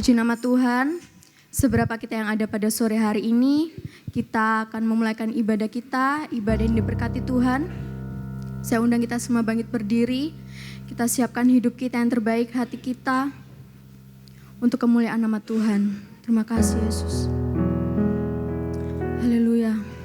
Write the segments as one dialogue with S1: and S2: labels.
S1: Puji nama Tuhan, seberapa kita yang ada pada sore hari ini, kita akan memulaikan ibadah kita, ibadah yang diberkati Tuhan. Saya undang kita semua bangkit berdiri, kita siapkan hidup kita yang terbaik, hati kita, untuk kemuliaan nama Tuhan. Terima kasih Yesus. Haleluya.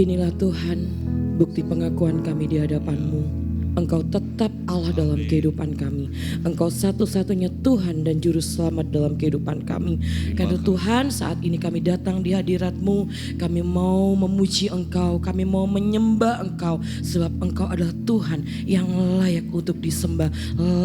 S2: Inilah Tuhan, bukti pengakuan kami di hadapan-Mu. Engkau tetap Allah dalam kehidupan kami. Engkau satu-satunya Tuhan dan Juru Selamat dalam kehidupan kami. Karena Tuhan, saat ini kami datang di hadirat-Mu. Kami mau memuji Engkau, kami mau menyembah Engkau. Sebab Engkau adalah Tuhan yang layak untuk disembah,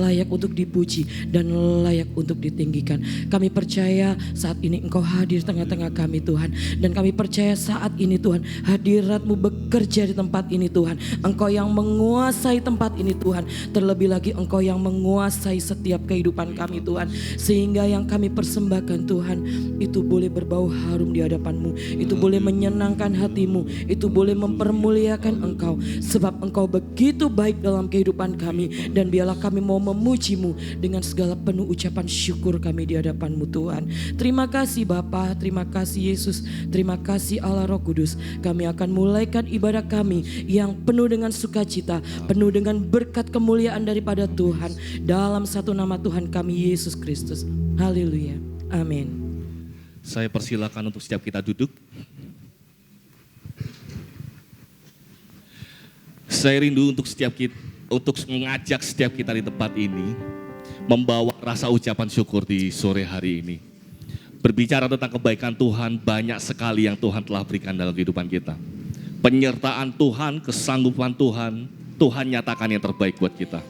S2: layak untuk dipuji, dan layak untuk ditinggikan. Kami percaya saat ini Engkau hadir tengah-tengah kami Tuhan. Dan kami percaya saat ini Tuhan, hadirat-Mu bekerja di tempat ini Tuhan. Engkau yang menguasai tempat ini Tuhan. Terlebih lagi Engkau yang menguasai setiap kehidupan kami Tuhan. Sehingga yang kami persembahkan Tuhan, itu boleh berbau harum di hadapan-Mu. Itu boleh menyenangkan hati-Mu. Itu boleh mempermuliakan Engkau. Sebab Engkau begitu baik dalam kehidupan kami. Dan biarlah kami mau memuji-Mu dengan segala penuh ucapan syukur kami di hadapan-Mu Tuhan. Terima kasih Bapa, terima kasih Yesus, terima kasih Allah Roh Kudus. Kami akan mulaikan ibadah kami yang penuh dengan sukacita, penuh dengan berkat kemuliaan daripada Tuhan. Dalam satu nama Tuhan kami Yesus Kristus. Haleluya. Amin.
S3: Saya persilakan untuk setiap kita duduk. Saya rindu untuk mengajak setiap kita di tempat ini membawa rasa ucapan syukur di sore hari ini. Berbicara tentang kebaikan Tuhan, banyak sekali yang Tuhan telah berikan dalam kehidupan kita. Penyertaan Tuhan, kesanggupan Tuhan, Tuhan nyatakan yang terbaik buat kita.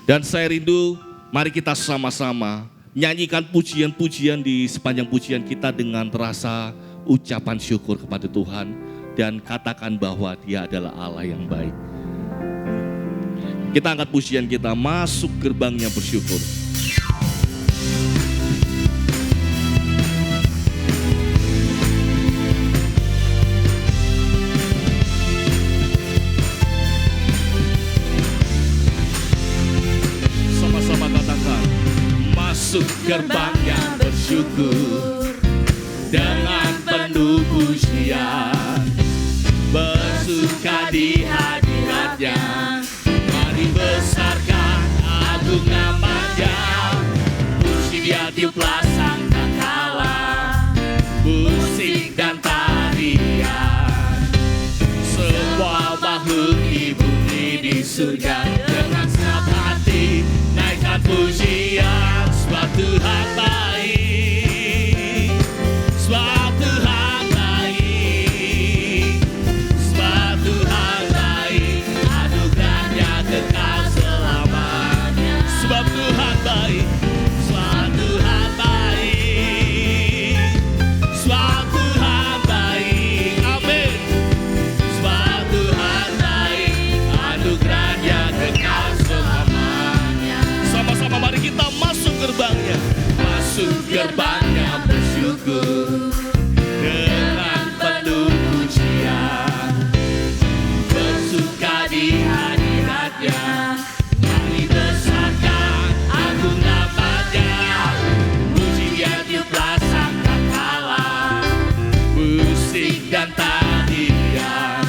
S3: Dan saya rindu, mari kita sama-sama nyanyikan pujian-pujian di sepanjang pujian kita dengan rasa ucapan syukur kepada Tuhan. Dan katakan bahwa Dia adalah Allah yang baik. Kita angkat pujian kita, masuk gerbangnya bersyukur. Sama-sama katakan, masuk gerbangnya bersyukur dengan penuh pujian, bersuka di hadiratnya. Mari besarkan agung nama-Nya, puji Dia tiuplah sangkakala, musik dan tarian. Semua makhluk di bumi di surga dengan senang hati naikkan pujian. Sebab Tuhan baik, sebab Tuhan baik, sebab Tuhan baik, anugerahnya kekal selamanya. Sebab Tuhan baik, sebab Tuhan baik, sebab Tuhan baik, amin. Sebab Tuhan baik, anugerahnya kekal selamanya. Sama-sama mari kita masuk gerbangnya, masuk gerbangnya bersyukur dengan penuh pujian, bersuka di hadiratnya. Mari besarkan agung nama-Nya, puji Dia tiuplah sangkakala, musik dan tarian.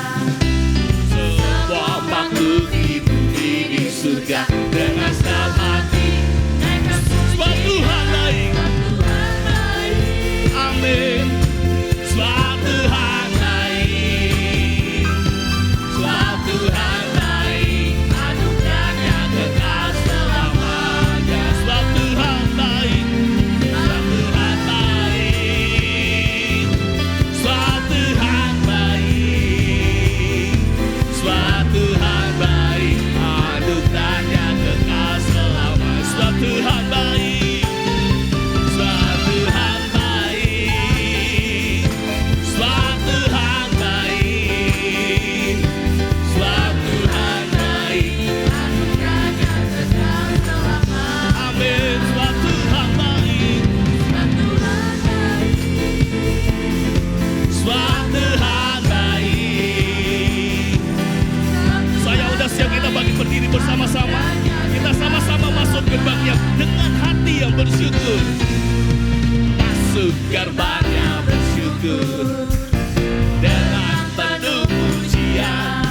S3: Semua makhluk di bumi di surga dengan senang hati naikkan pujian. Sebab Tuhan baik, amin. Sebab Tuhan baik, sebab Tuhan baik, anugerahnya kekal selamanya. Sebab Tuhan baik, sebab Tuhan baik, sebab Tuhan baik, sebab Tuhan baik, anugerahnya kekal selamanya. Sebab Tuhan baik, sebab Tuhan baik, sebab Tuhan baik, sebab Tuhan baik, anugerahnya kekal selamanya. Amin. Sebab Tuhan baik, sebab Tuhan baik. Saya udah siap, kita bagi berdiri bersama-sama. Kita sama-sama masuk gerbangnya dengan hati yang bersyukur. Masuk gerbangnya bersyukur dengan penuh pujian,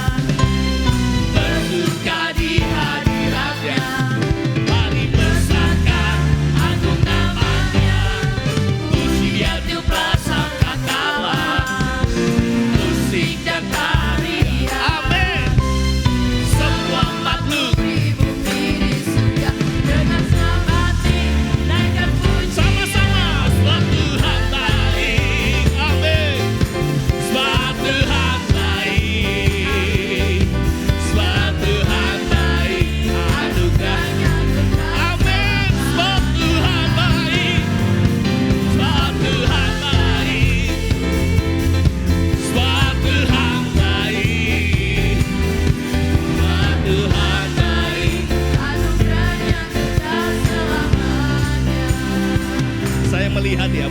S3: bersuka di hadiratnya. Mari besarkan agung nama-Nya, puji Dia tiuplah sangkakala, musik dan tarian.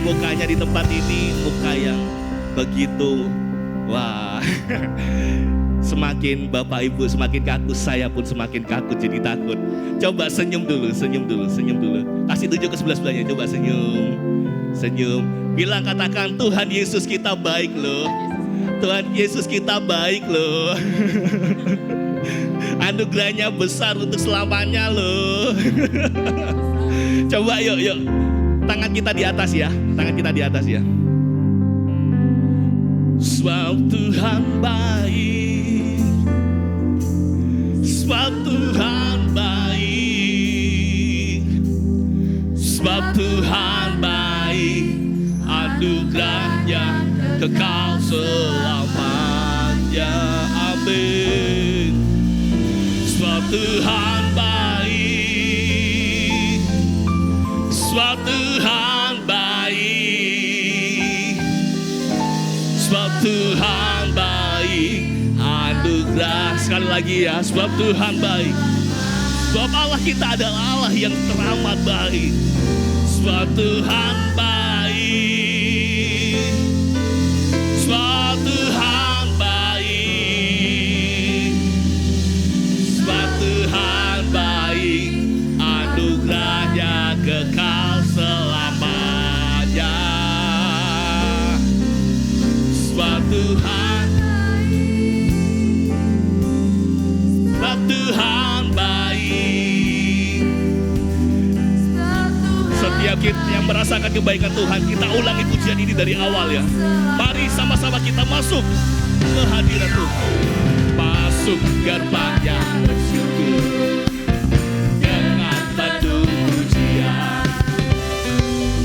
S3: mukanya di tempat ini, muka yang begitu, wah. Semakin Bapak Ibu semakin kaku, saya pun semakin kaku jadi takut. Coba senyum dulu. Kasih tunjuk ke sebelah-sebelahnya, coba senyum. Bilang, katakan, Tuhan Yesus kita baik loh. Tuhan Yesus kita baik loh. Anugerahnya besar untuk selamanya loh. Coba yuk. Tangan kita di atas ya. Sebab Tuhan baik, sebab Tuhan baik, sebab Tuhan baik, anugerahnya kekal selamanya. Amin. Sebab Tuhan baik, sebab Tuhan baik, sebab Tuhan baik, anugerah. Sekali lagi ya, sebab Tuhan baik. Sebab Allah kita adalah Allah yang teramat baik. Sebab Tuhan baik, sebab Tuhan baik, sebab Tuhan baik, anugerahnya kekal selamanya. Sebab Tuhan, sebab Tuhan baik. Setiap kita yang merasakan kebaikan Tuhan, kita ulangi pujian ini dari awal ya. Mari sama-sama kita masuk ke hadirat Tuhan. Masuk gerbangnya bersyukur dengan penuh pujian,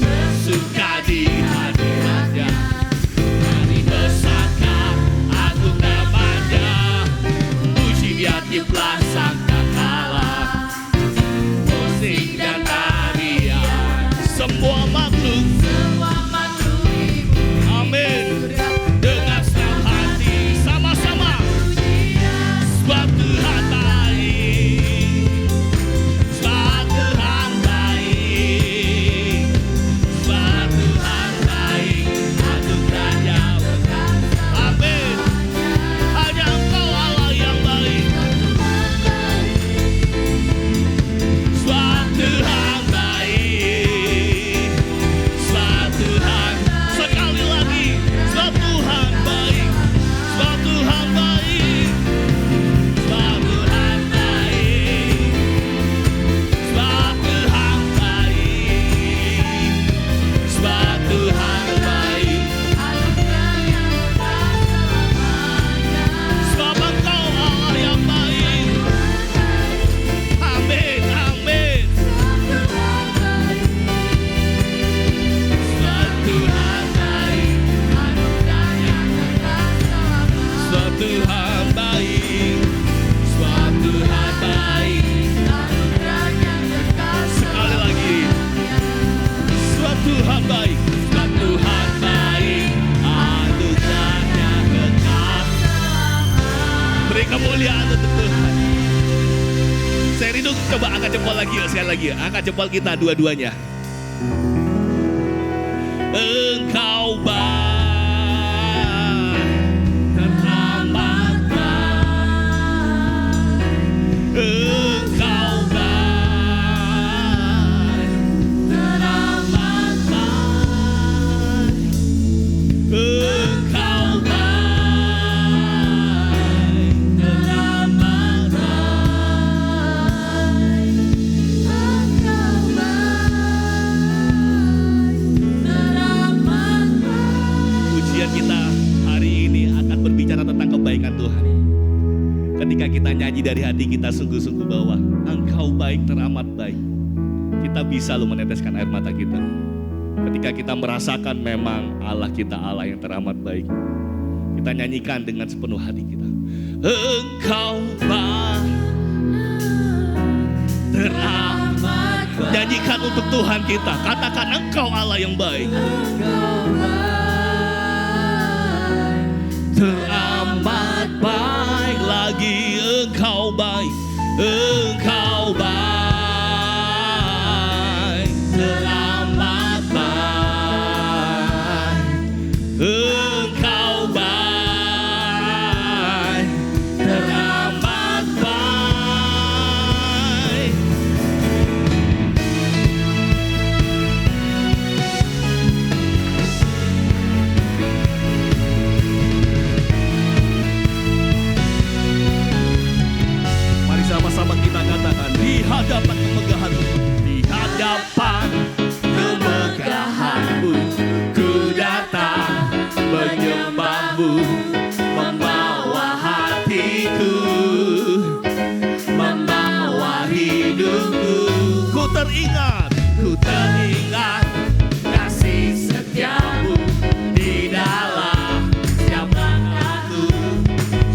S3: bersuka di hadiratnya. Tiuplah sangkakala, musik dan tarian, semua makhluk, amin. Dengan senang hati, sama-sama. Sebab Tuhan baik, sebab Tuhan baik, sebab Tuhan baik, anugerahnya besar. Amin. Hanya Engkau Allah yang baik. Tuhan baik, sebab Tuhan, sekali lagi, sebab Tuhan baik, sebab Tuhan baik, sebab Tuhan baik, sebab Tuhan baik, sebab Tuhan baik, sebab Engkau Allah yang baik. Amin, amin. Tuhan baik, sebab Tuhan baik, sekali lagi, sebab Tuhan baik, sebab Tuhan baik, anugerahnya kekal. Beri kemuliaan untuk Tuhan. Saya rindu, coba angkat jempol lagi yuk, sekali lagi, angkat jempol kita dua-duanya. Engkau baik. Engkau baik, teramat baik. Engkau baik, teramat baik. Engkau baik, teramat baik. Pujian kita hari ini akan berbicara tentang kebaikan Tuhan. Ketika kita nyanyi dari hati kita sungguh-sungguh bahwa Engkau baik, teramat baik, kita bisa loh meneteskan air mata kita. Ketika kita merasakan memang Allah kita Allah yang teramat baik, kita nyanyikan dengan sepenuh hati kita. Engkau baik, teramat baik. Nyanyikan untuk Tuhan kita, katakan Engkau Allah yang baik. Engkau baik, teramat baik lagi. Engkau baik, Engkau baik, teramat baik. setiamu membawa hatiku, membawa hidupku. Ku teringat kasih setiamu di dalam setiap langkahku.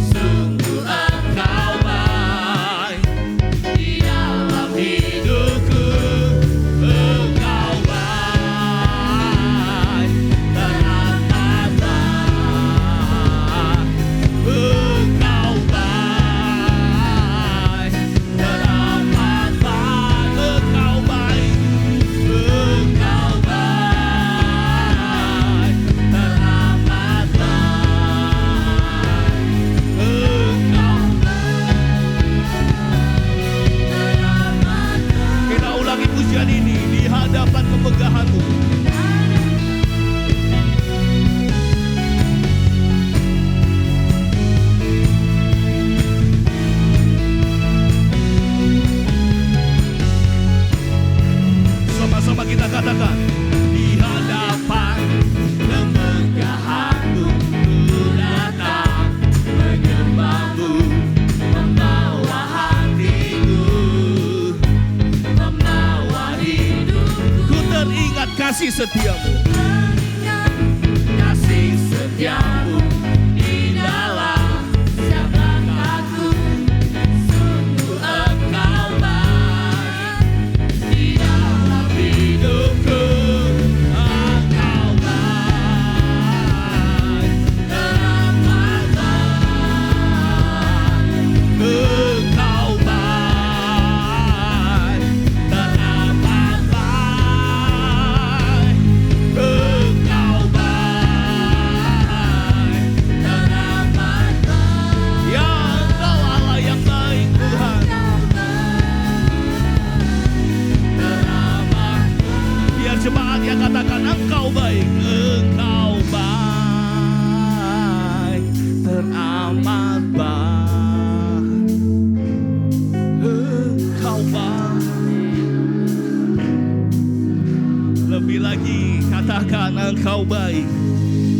S3: Sungguh engkau baik di dalam hidupku. Engkau baik, teramat baik. Engkau baik, teramat baik. Engkau baik, engkau baik, teramat baik. Engkau Kita ulangi pujian ini di hadapan kemegahan-Mu. Sama-sama kita katakan, di hadapan kemegahan-Mu ku datang menyembah-Mu, membawa hatiku, membawa hidupku. Ku teringat kasih setiamu, kasih setiamu di dalam setiap langkahku. Sungguh engkau baik di dalam hidupku. Engkau baik, teramat baik. Engkau baik, teramat baik. Engkau baik, teramat baik. Ya, Engkau Allah yang baik, Tuhan. Teramat. Biar jemaat yang katakan engkau baik, engkau baik, teramat baik. Engkau baik. Lebih lagi katakan engkau baik,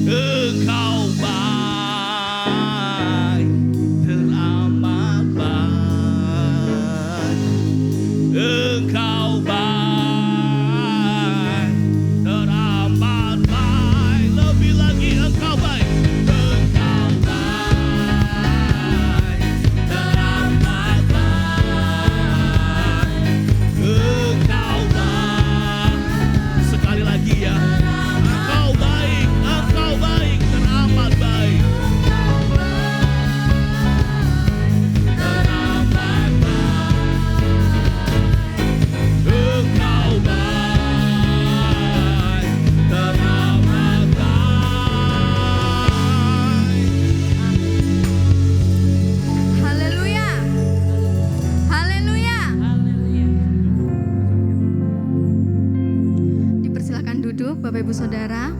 S3: engkau baik, teramat baik. Engkau baik, teramat baik. Lebih lagi engkau baik, engkau baik, teramat baik. Engkau baik. Sekali lagi ya, engkau baik, teramat baik. Teramat baik. Engkau baik, teramat baik.
S1: Haleluya. Haleluya. Dipersilakan duduk Bapak Ibu Saudara.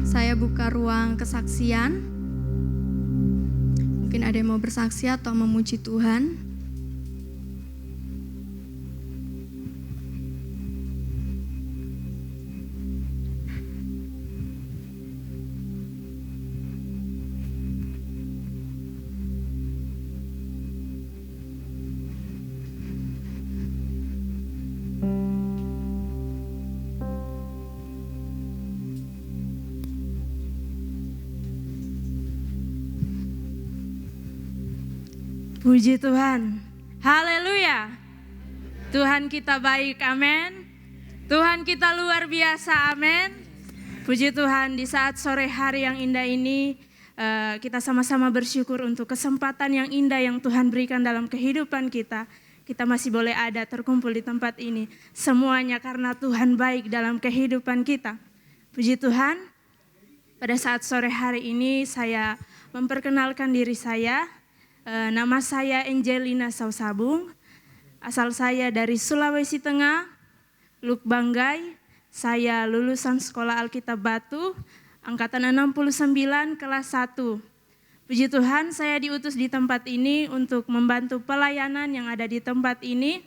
S1: Saya buka ruang kesaksian. Mungkin ada yang mau bersaksi atau memuji Tuhan.
S4: Puji Tuhan, haleluya. Tuhan kita baik, amin. Tuhan kita luar biasa, amin. Puji Tuhan, di saat sore hari yang indah ini, kita sama-sama bersyukur untuk kesempatan yang indah yang Tuhan berikan dalam kehidupan kita. Kita masih boleh ada terkumpul di tempat ini. Semuanya karena Tuhan baik dalam kehidupan kita. Puji Tuhan, pada saat sore hari ini saya memperkenalkan diri saya. Nama saya Angelina Sausabung, asal saya dari Sulawesi Tengah, Luk Banggai. Saya lulusan Sekolah Alkitab Batu, angkatan 69 kelas 1. Puji Tuhan, saya diutus di tempat ini untuk membantu pelayanan yang ada di tempat ini.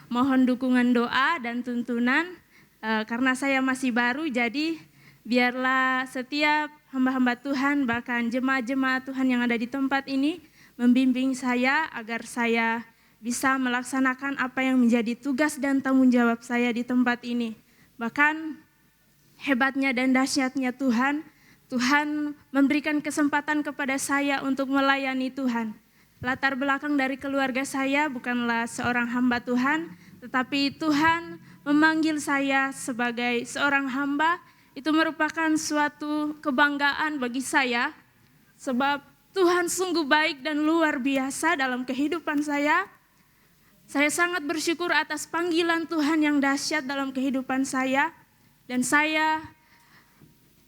S4: Mohon dukungan doa dan tuntunan, karena saya masih baru, jadi biarlah setiap hamba-hamba Tuhan, bahkan jemaat-jemaat Tuhan yang ada di tempat ini, membimbing saya agar saya bisa melaksanakan apa yang menjadi tugas dan tanggung jawab saya di tempat ini. Bahkan hebatnya dan dahsyatnya Tuhan, Tuhan memberikan kesempatan kepada saya untuk melayani Tuhan. Latar belakang dari keluarga saya bukanlah seorang hamba Tuhan, tetapi Tuhan memanggil saya sebagai seorang hamba. Itu merupakan suatu kebanggaan bagi saya, sebab Tuhan sungguh baik dan luar biasa dalam kehidupan saya. Saya sangat bersyukur atas panggilan Tuhan yang dahsyat dalam kehidupan saya, dan saya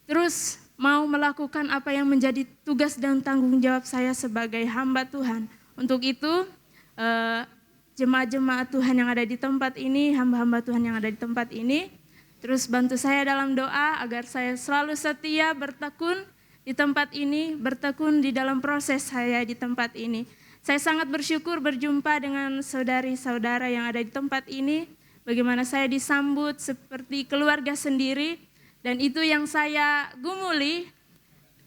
S4: terus mau melakukan apa yang menjadi tugas dan tanggung jawab saya sebagai hamba Tuhan. Untuk itu, jemaat-jemaat Tuhan yang ada di tempat ini, hamba-hamba Tuhan yang ada di tempat ini, terus bantu saya dalam doa agar saya selalu setia bertekun di tempat ini, bertekun di dalam proses saya di tempat ini. Saya sangat bersyukur berjumpa dengan saudari-saudara yang ada di tempat ini, bagaimana saya disambut seperti keluarga sendiri. Dan itu yang saya gumuli,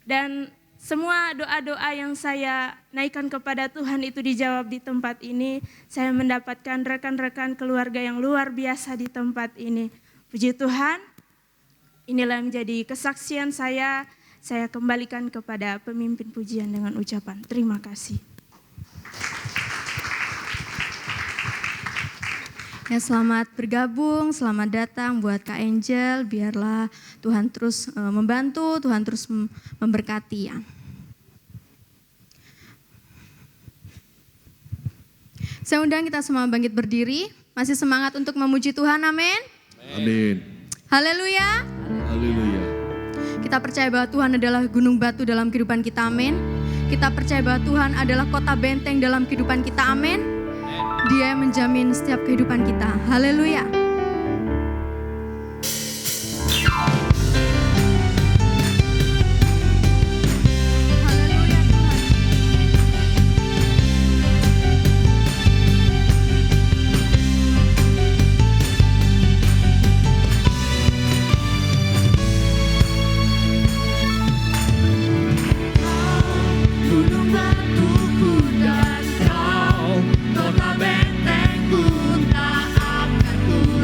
S4: dan semua doa-doa yang saya naikkan kepada Tuhan itu dijawab di tempat ini. Saya mendapatkan rekan-rekan keluarga yang luar biasa di tempat ini. Puji Tuhan, inilah yang menjadi kesaksian saya kembalikan kepada pemimpin pujian dengan ucapan terima kasih.
S1: Ya, selamat bergabung, selamat datang buat Kak Angel, biarlah Tuhan terus membantu, Tuhan terus memberkati ya. Saya undang kita semua bangkit berdiri, masih semangat untuk memuji Tuhan, amin.
S3: Amin.
S1: Haleluya.
S3: Haleluya.
S1: Kita percaya bahwa Tuhan adalah gunung batu dalam kehidupan kita, amin. Kita percaya bahwa Tuhan adalah kota benteng dalam kehidupan kita, amin. Dia yang menjamin setiap kehidupan kita. Haleluya. Haleluya Tuhan.
S5: Gunung batuku dan kau, kota bentengku tak akan ku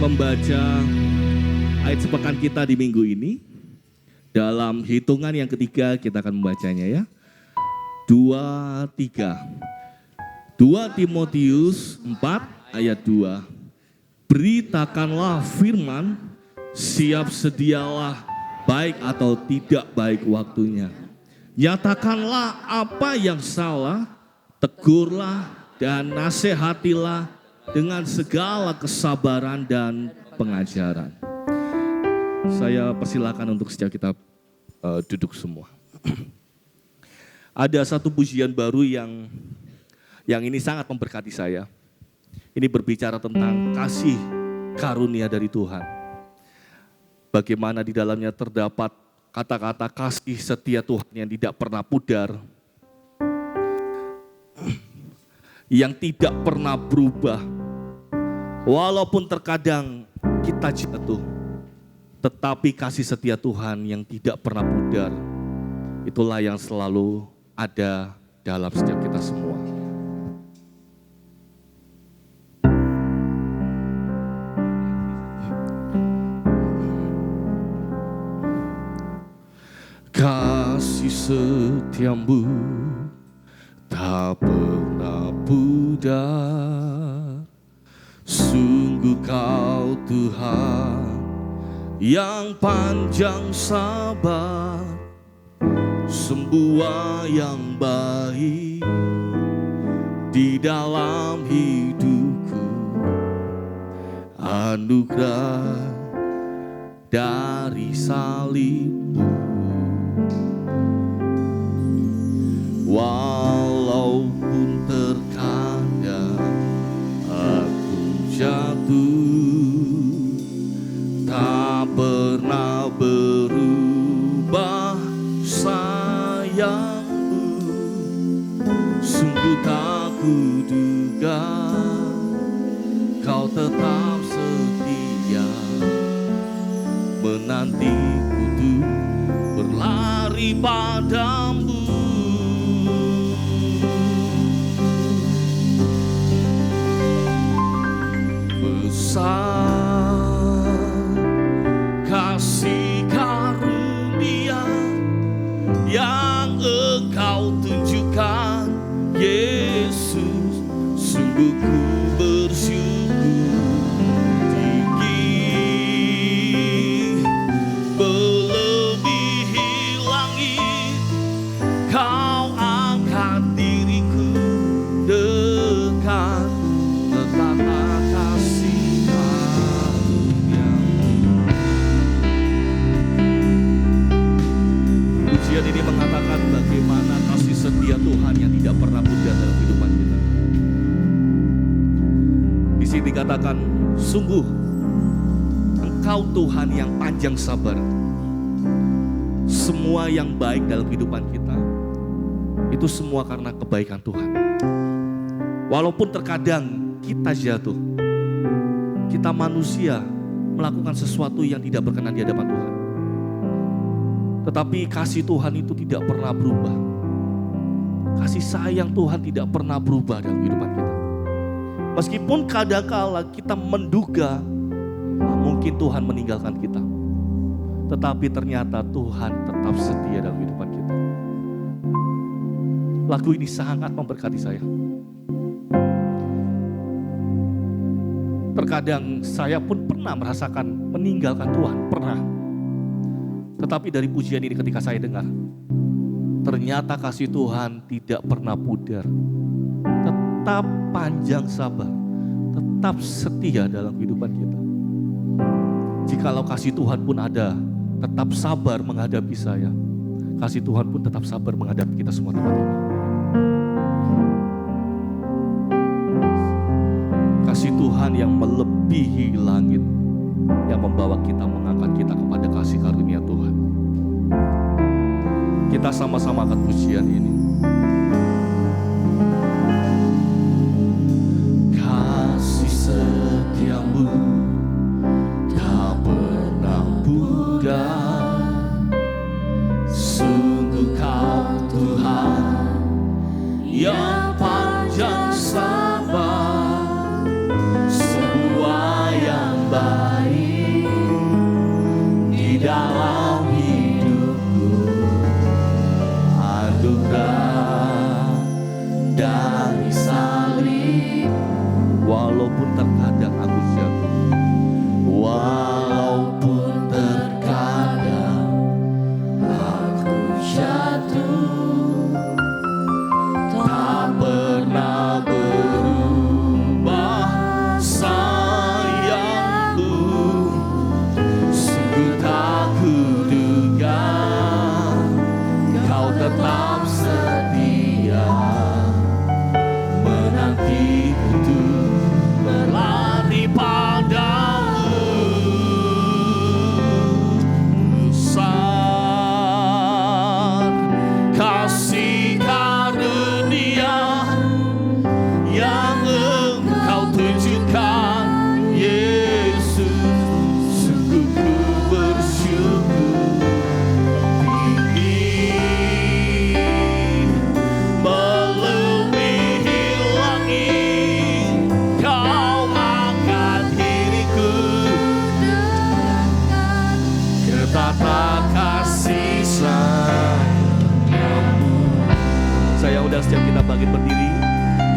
S3: membaca ayat sepekan kita di minggu ini. Dalam hitungan yang ketiga kita akan membacanya ya. 2, 3. 2 Timotius 4 ayat 2. Beritakanlah firman, siap sedialah baik atau tidak baik waktunya. Nyatakanlah apa yang salah, tegurlah dan nasihatilah dengan segala kesabaran dan pengajaran. Saya persilakan untuk setiap kita duduk semua. Ada satu pujian baru yang ini sangat memberkati saya. Ini berbicara tentang kasih karunia dari Tuhan. Bagaimana di dalamnya terdapat kata-kata kasih setia Tuhan yang tidak pernah pudar, yang tidak pernah berubah. Walaupun terkadang kita jatuh, tetapi kasih setia Tuhan yang tidak pernah pudar, itulah yang selalu ada dalam setiap kita semua. Kasih setiamu tak pernah pudar, sungguh kau Tuhan yang panjang sabar, semua yang baik di dalam hidupku, anugerah dari salibmu. Walaupun terkadang aku jatuh, tak pernah berubah sayangmu. Sungguh tak kuduga kau tetap setia, menantiku tuh berlari padamu. Besar kasih karunia yang Engkau tunjukkan, Yesus, sungguh ku bersyukur tinggi, melebihi langit. Kau angkat diriku dekat, tetaplah kasih karunia. Pujian ini mengatakan bagaimana kasih setia Tuhan yang tidak pernah pudar dalam kehidupan kita. Di sini dikatakan, sungguh Engkau Tuhan yang panjang sabar. Semua yang baik dalam kehidupan kita, itu semua karena kebaikan Tuhan. Walaupun terkadang kita jatuh, kita manusia melakukan sesuatu yang tidak berkenan di hadapan Tuhan, tetapi kasih Tuhan itu tidak pernah berubah. Kasih sayang Tuhan tidak pernah berubah dalam kehidupan kita. Meskipun kadangkala kita menduga mungkin Tuhan meninggalkan kita, tetapi ternyata Tuhan tetap setia dalam kehidupan kita. Lagu ini sangat memberkati saya. Terkadang saya pun pernah merasakan meninggalkan Tuhan, pernah. Tetapi dari pujian ini ketika saya dengar, ternyata kasih Tuhan tidak pernah pudar, tetap panjang sabar, tetap setia dalam kehidupan kita. Jikalau kasih Tuhan pun ada, tetap sabar menghadapi saya, kasih Tuhan pun tetap sabar menghadapi kita semua tempat ini. Kasih Tuhan yang melebihi langit, yang membawa kita, mengangkat kita kepada kasih karunia Tuhan. Kita sama-sama angkat pujian ini. Kasih setiamu tak pernah pudar, sungguh kau Tuhan yang panjang sabar, semua yang baik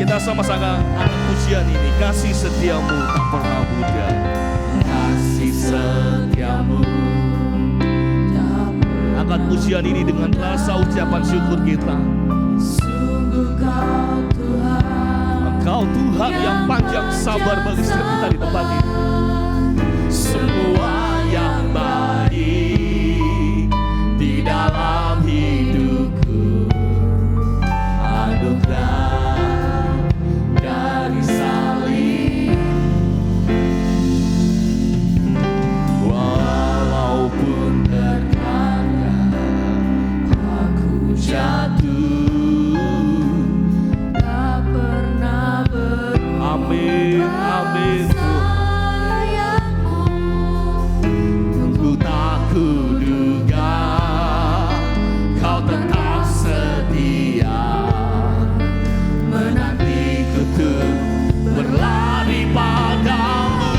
S3: Kita sama-sama angkat pujian ini. Kasih setiamu tak pernah pudar. Kasih setiamu. Angkat pujian ini dengan rasa ucapan syukur kita.
S5: Sungguh kau Tuhan,
S3: Engkau Tuhan yang panjang sabar bagi setiap kita di tempat ini. Semua yang baik di dalam hidupku, anugerah dari salib. Walaupun terkadang aku jatuh,
S5: tak pernah berubah.
S3: amin, amin.
S5: Sayangmu,
S3: Ku tak kuduga kau tetap setia, menantiku tuh berlari padamu.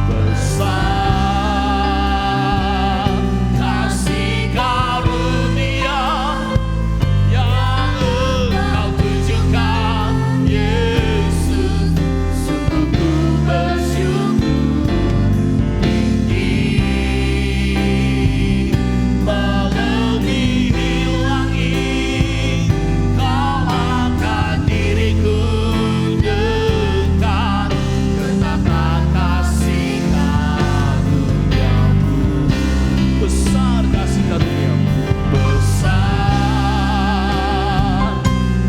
S3: Besar kasih karunia yang Engkau tunjukkan, Yesus. Sungguh ku bersyukur, tinggi melebihi langit. Kau angkat diriku dekat ke tata kasih karuniamu. Besar kasih karuniamu, besar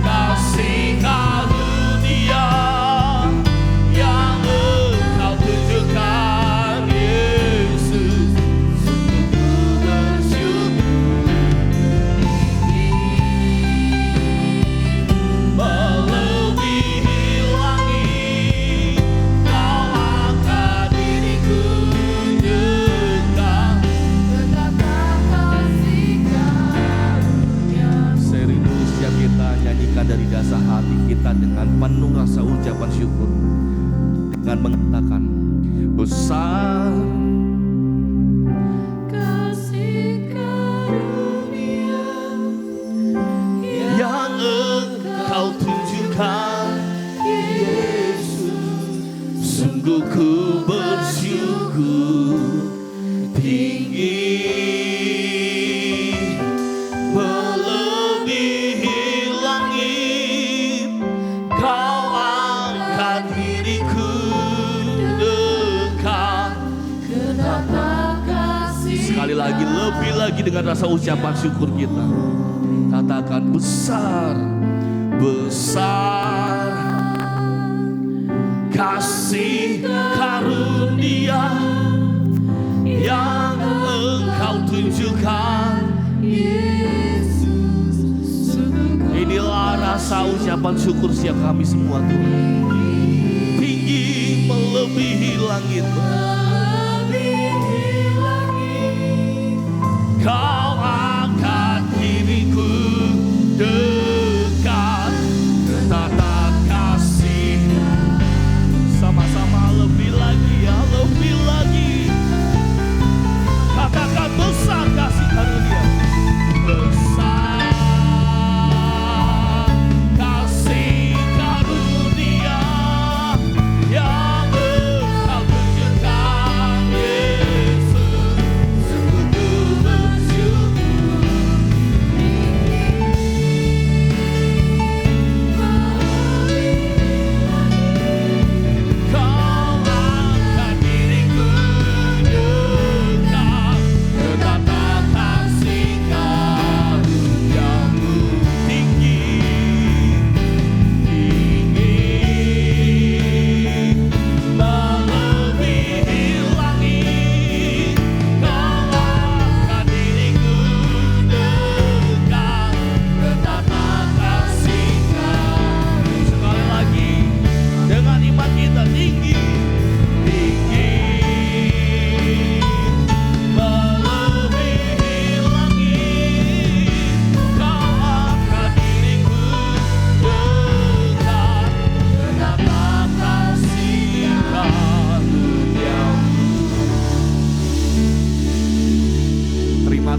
S3: kasih karunia yang Engkau tunjukkan, Yesus. Sungguh ku bersyukur, melebihi langit. Kau angkat diriku dekat. Saya rindu setiap kita nyanyikan dari dasar hati kita dengan penuh rasa ucapan syukur, dengan mengatakan besar
S5: kasih karunia
S3: yang Engkau tunjukkan, Yesus. Sungguh ku bersyukur, tinggi melebihi langit. Kau angkat diriku dekat. Sekali lagi, lebih lagi dengan rasa ucapan syukur kita. Katakan besar, besar kasih karunia yang Engkau tunjukkan,
S5: Yesus.
S3: inilah rasa ucapan syukur siap kami semua, Tuhan. Tinggi melebihi langit, Kau angkat diriku dekat ke tata kasih. Sama-sama lebih lagi ya, lebih lagi. Katakan besar kasih karunia. Besar kasih karunia yang Engkau tunjukkan, Yesus. Sungguh ku bersyukur,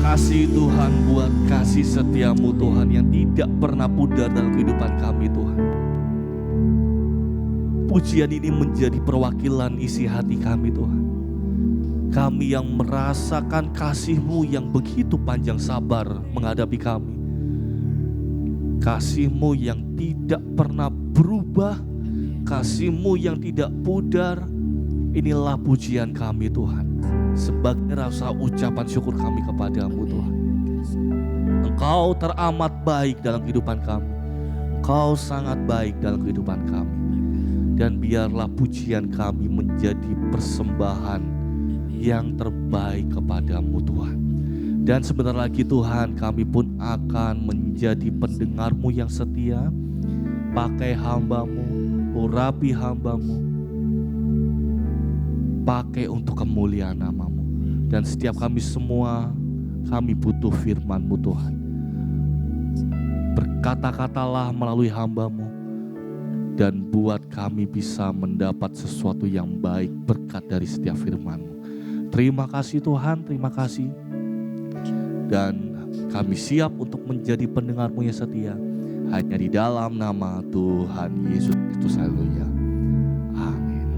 S3: kasih Tuhan buat kasih setiamu Tuhan yang tidak pernah pudar dalam kehidupan kami Tuhan. Pujian ini menjadi perwakilan isi hati kami Tuhan. Kami yang merasakan kasih-Mu yang begitu panjang sabar menghadapi kami. Kasih-Mu yang tidak pernah berubah, kasih-Mu yang tidak pudar. Inilah pujian kami Tuhan, sebagai rasa ucapan syukur kami kepadamu Tuhan. Engkau teramat baik dalam kehidupan kami. Engkau sangat baik dalam kehidupan kami. Dan biarlah pujian kami menjadi persembahan yang terbaik kepadamu Tuhan. Dan sebentar lagi Tuhan, kami pun akan menjadi pendengar-Mu yang setia. Pakai hamba-Mu, urapi hamba-Mu, pakai untuk kemuliaan nama-Mu. Dan setiap kami semua, kami butuh firman-Mu Tuhan. Berkata-katalah melalui hamba-Mu, dan buat kami bisa mendapat sesuatu yang baik berkat dari setiap firman-Mu. Terima kasih Tuhan, terima kasih. Dan kami siap untuk menjadi pendengar-Mu yang setia. Hanya di dalam nama Tuhan Yesus Kristus. Haleluya. Amin.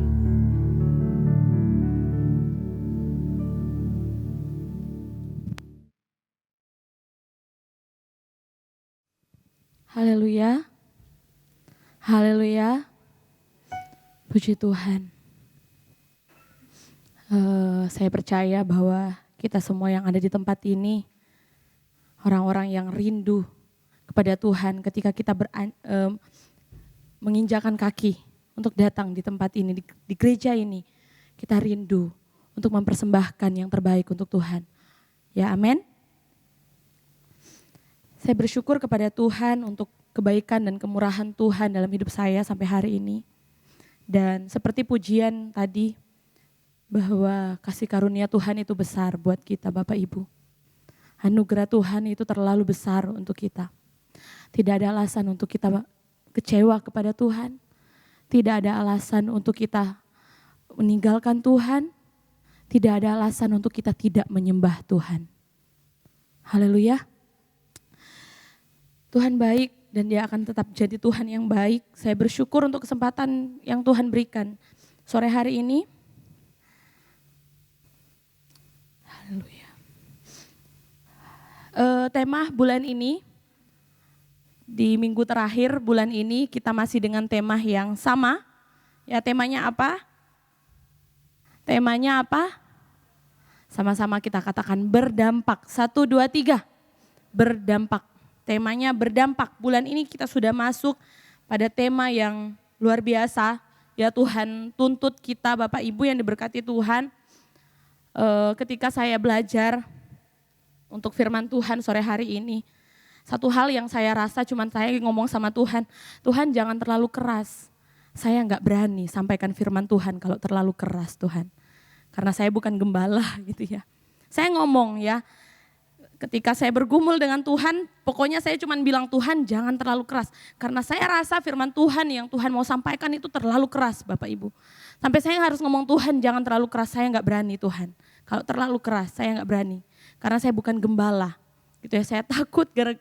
S4: Haleluya. Haleluya. Puji Tuhan. Saya percaya bahwa kita semua yang ada di tempat ini, orang-orang yang rindu kepada Tuhan ketika kita menginjakan kaki untuk datang di tempat ini, di gereja ini. Kita rindu untuk mempersembahkan yang terbaik untuk Tuhan. Ya, amin. Saya bersyukur kepada Tuhan untuk kebaikan dan kemurahan Tuhan dalam hidup saya sampai hari ini. Dan seperti pujian tadi, bahwa kasih karunia Tuhan itu besar buat kita Bapak Ibu. Anugerah Tuhan itu terlalu besar untuk kita. Tidak ada alasan untuk kita kecewa kepada Tuhan. Tidak ada alasan untuk kita meninggalkan Tuhan. Tidak ada alasan untuk kita tidak menyembah Tuhan. Haleluya. Tuhan baik dan Dia akan tetap jadi Tuhan yang baik. Saya bersyukur untuk kesempatan yang Tuhan berikan sore hari ini. Haleluya. Tema bulan ini, di minggu terakhir bulan ini kita masih dengan tema yang sama. Ya, temanya apa? Temanya apa? Sama-sama kita katakan berdampak. 1, 2, 3. Berdampak. Temanya berdampak. Bulan ini kita sudah masuk pada tema yang luar biasa. Ya, Tuhan tuntut kita Bapak Ibu yang diberkati Tuhan. Ketika saya belajar untuk firman Tuhan sore hari ini, satu hal yang saya rasa cuman saya ngomong sama Tuhan, Tuhan jangan terlalu keras. Saya enggak berani sampaikan firman Tuhan kalau terlalu keras Tuhan. Karena saya bukan gembala gitu ya. Saya ngomong ya, ketika saya bergumul dengan Tuhan, pokoknya saya cuman bilang Tuhan jangan terlalu keras. Karena saya rasa firman Tuhan yang Tuhan mau sampaikan itu terlalu keras Bapak Ibu. Sampai saya harus ngomong Tuhan jangan terlalu keras, saya enggak berani Tuhan. Kalau terlalu keras saya enggak berani. Karena saya bukan gembala. Gitu ya, saya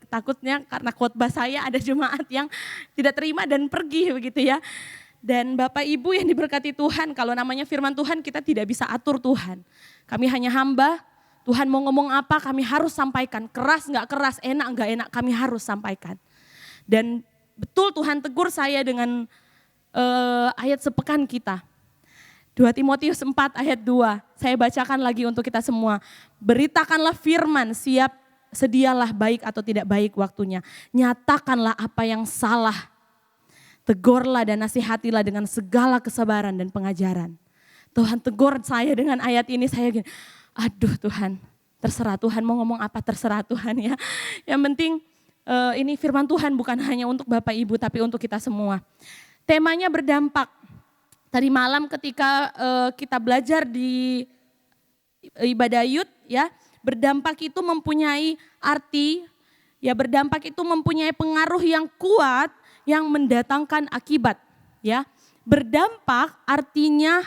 S4: takutnya karena khotbah saya ada jemaat yang tidak terima dan pergi begitu ya. Dan Bapak Ibu yang diberkati Tuhan, kalau namanya firman Tuhan kita tidak bisa atur Tuhan. Kami hanya hamba, Tuhan mau ngomong apa kami harus sampaikan. Keras enggak keras, enak enggak enak kami harus sampaikan. Dan betul Tuhan tegur saya dengan ayat sepekan kita. 2 Timotius 4 ayat 2, saya bacakan lagi untuk kita semua. Beritakanlah firman, sedialah baik atau tidak baik waktunya. Nyatakanlah apa yang salah. Tegurlah dan nasihatilah dengan segala kesabaran dan pengajaran. Tuhan tegur saya dengan ayat ini, saya gini, aduh Tuhan, terserah Tuhan mau ngomong apa terserah Tuhan ya. Yang penting ini firman Tuhan bukan hanya untuk Bapak Ibu tapi untuk kita semua. Temanya berdampak. Tadi malam ketika kita belajar di ibadah youth ya, berdampak itu mempunyai arti, ya berdampak itu mempunyai pengaruh yang kuat yang mendatangkan akibat ya. Berdampak artinya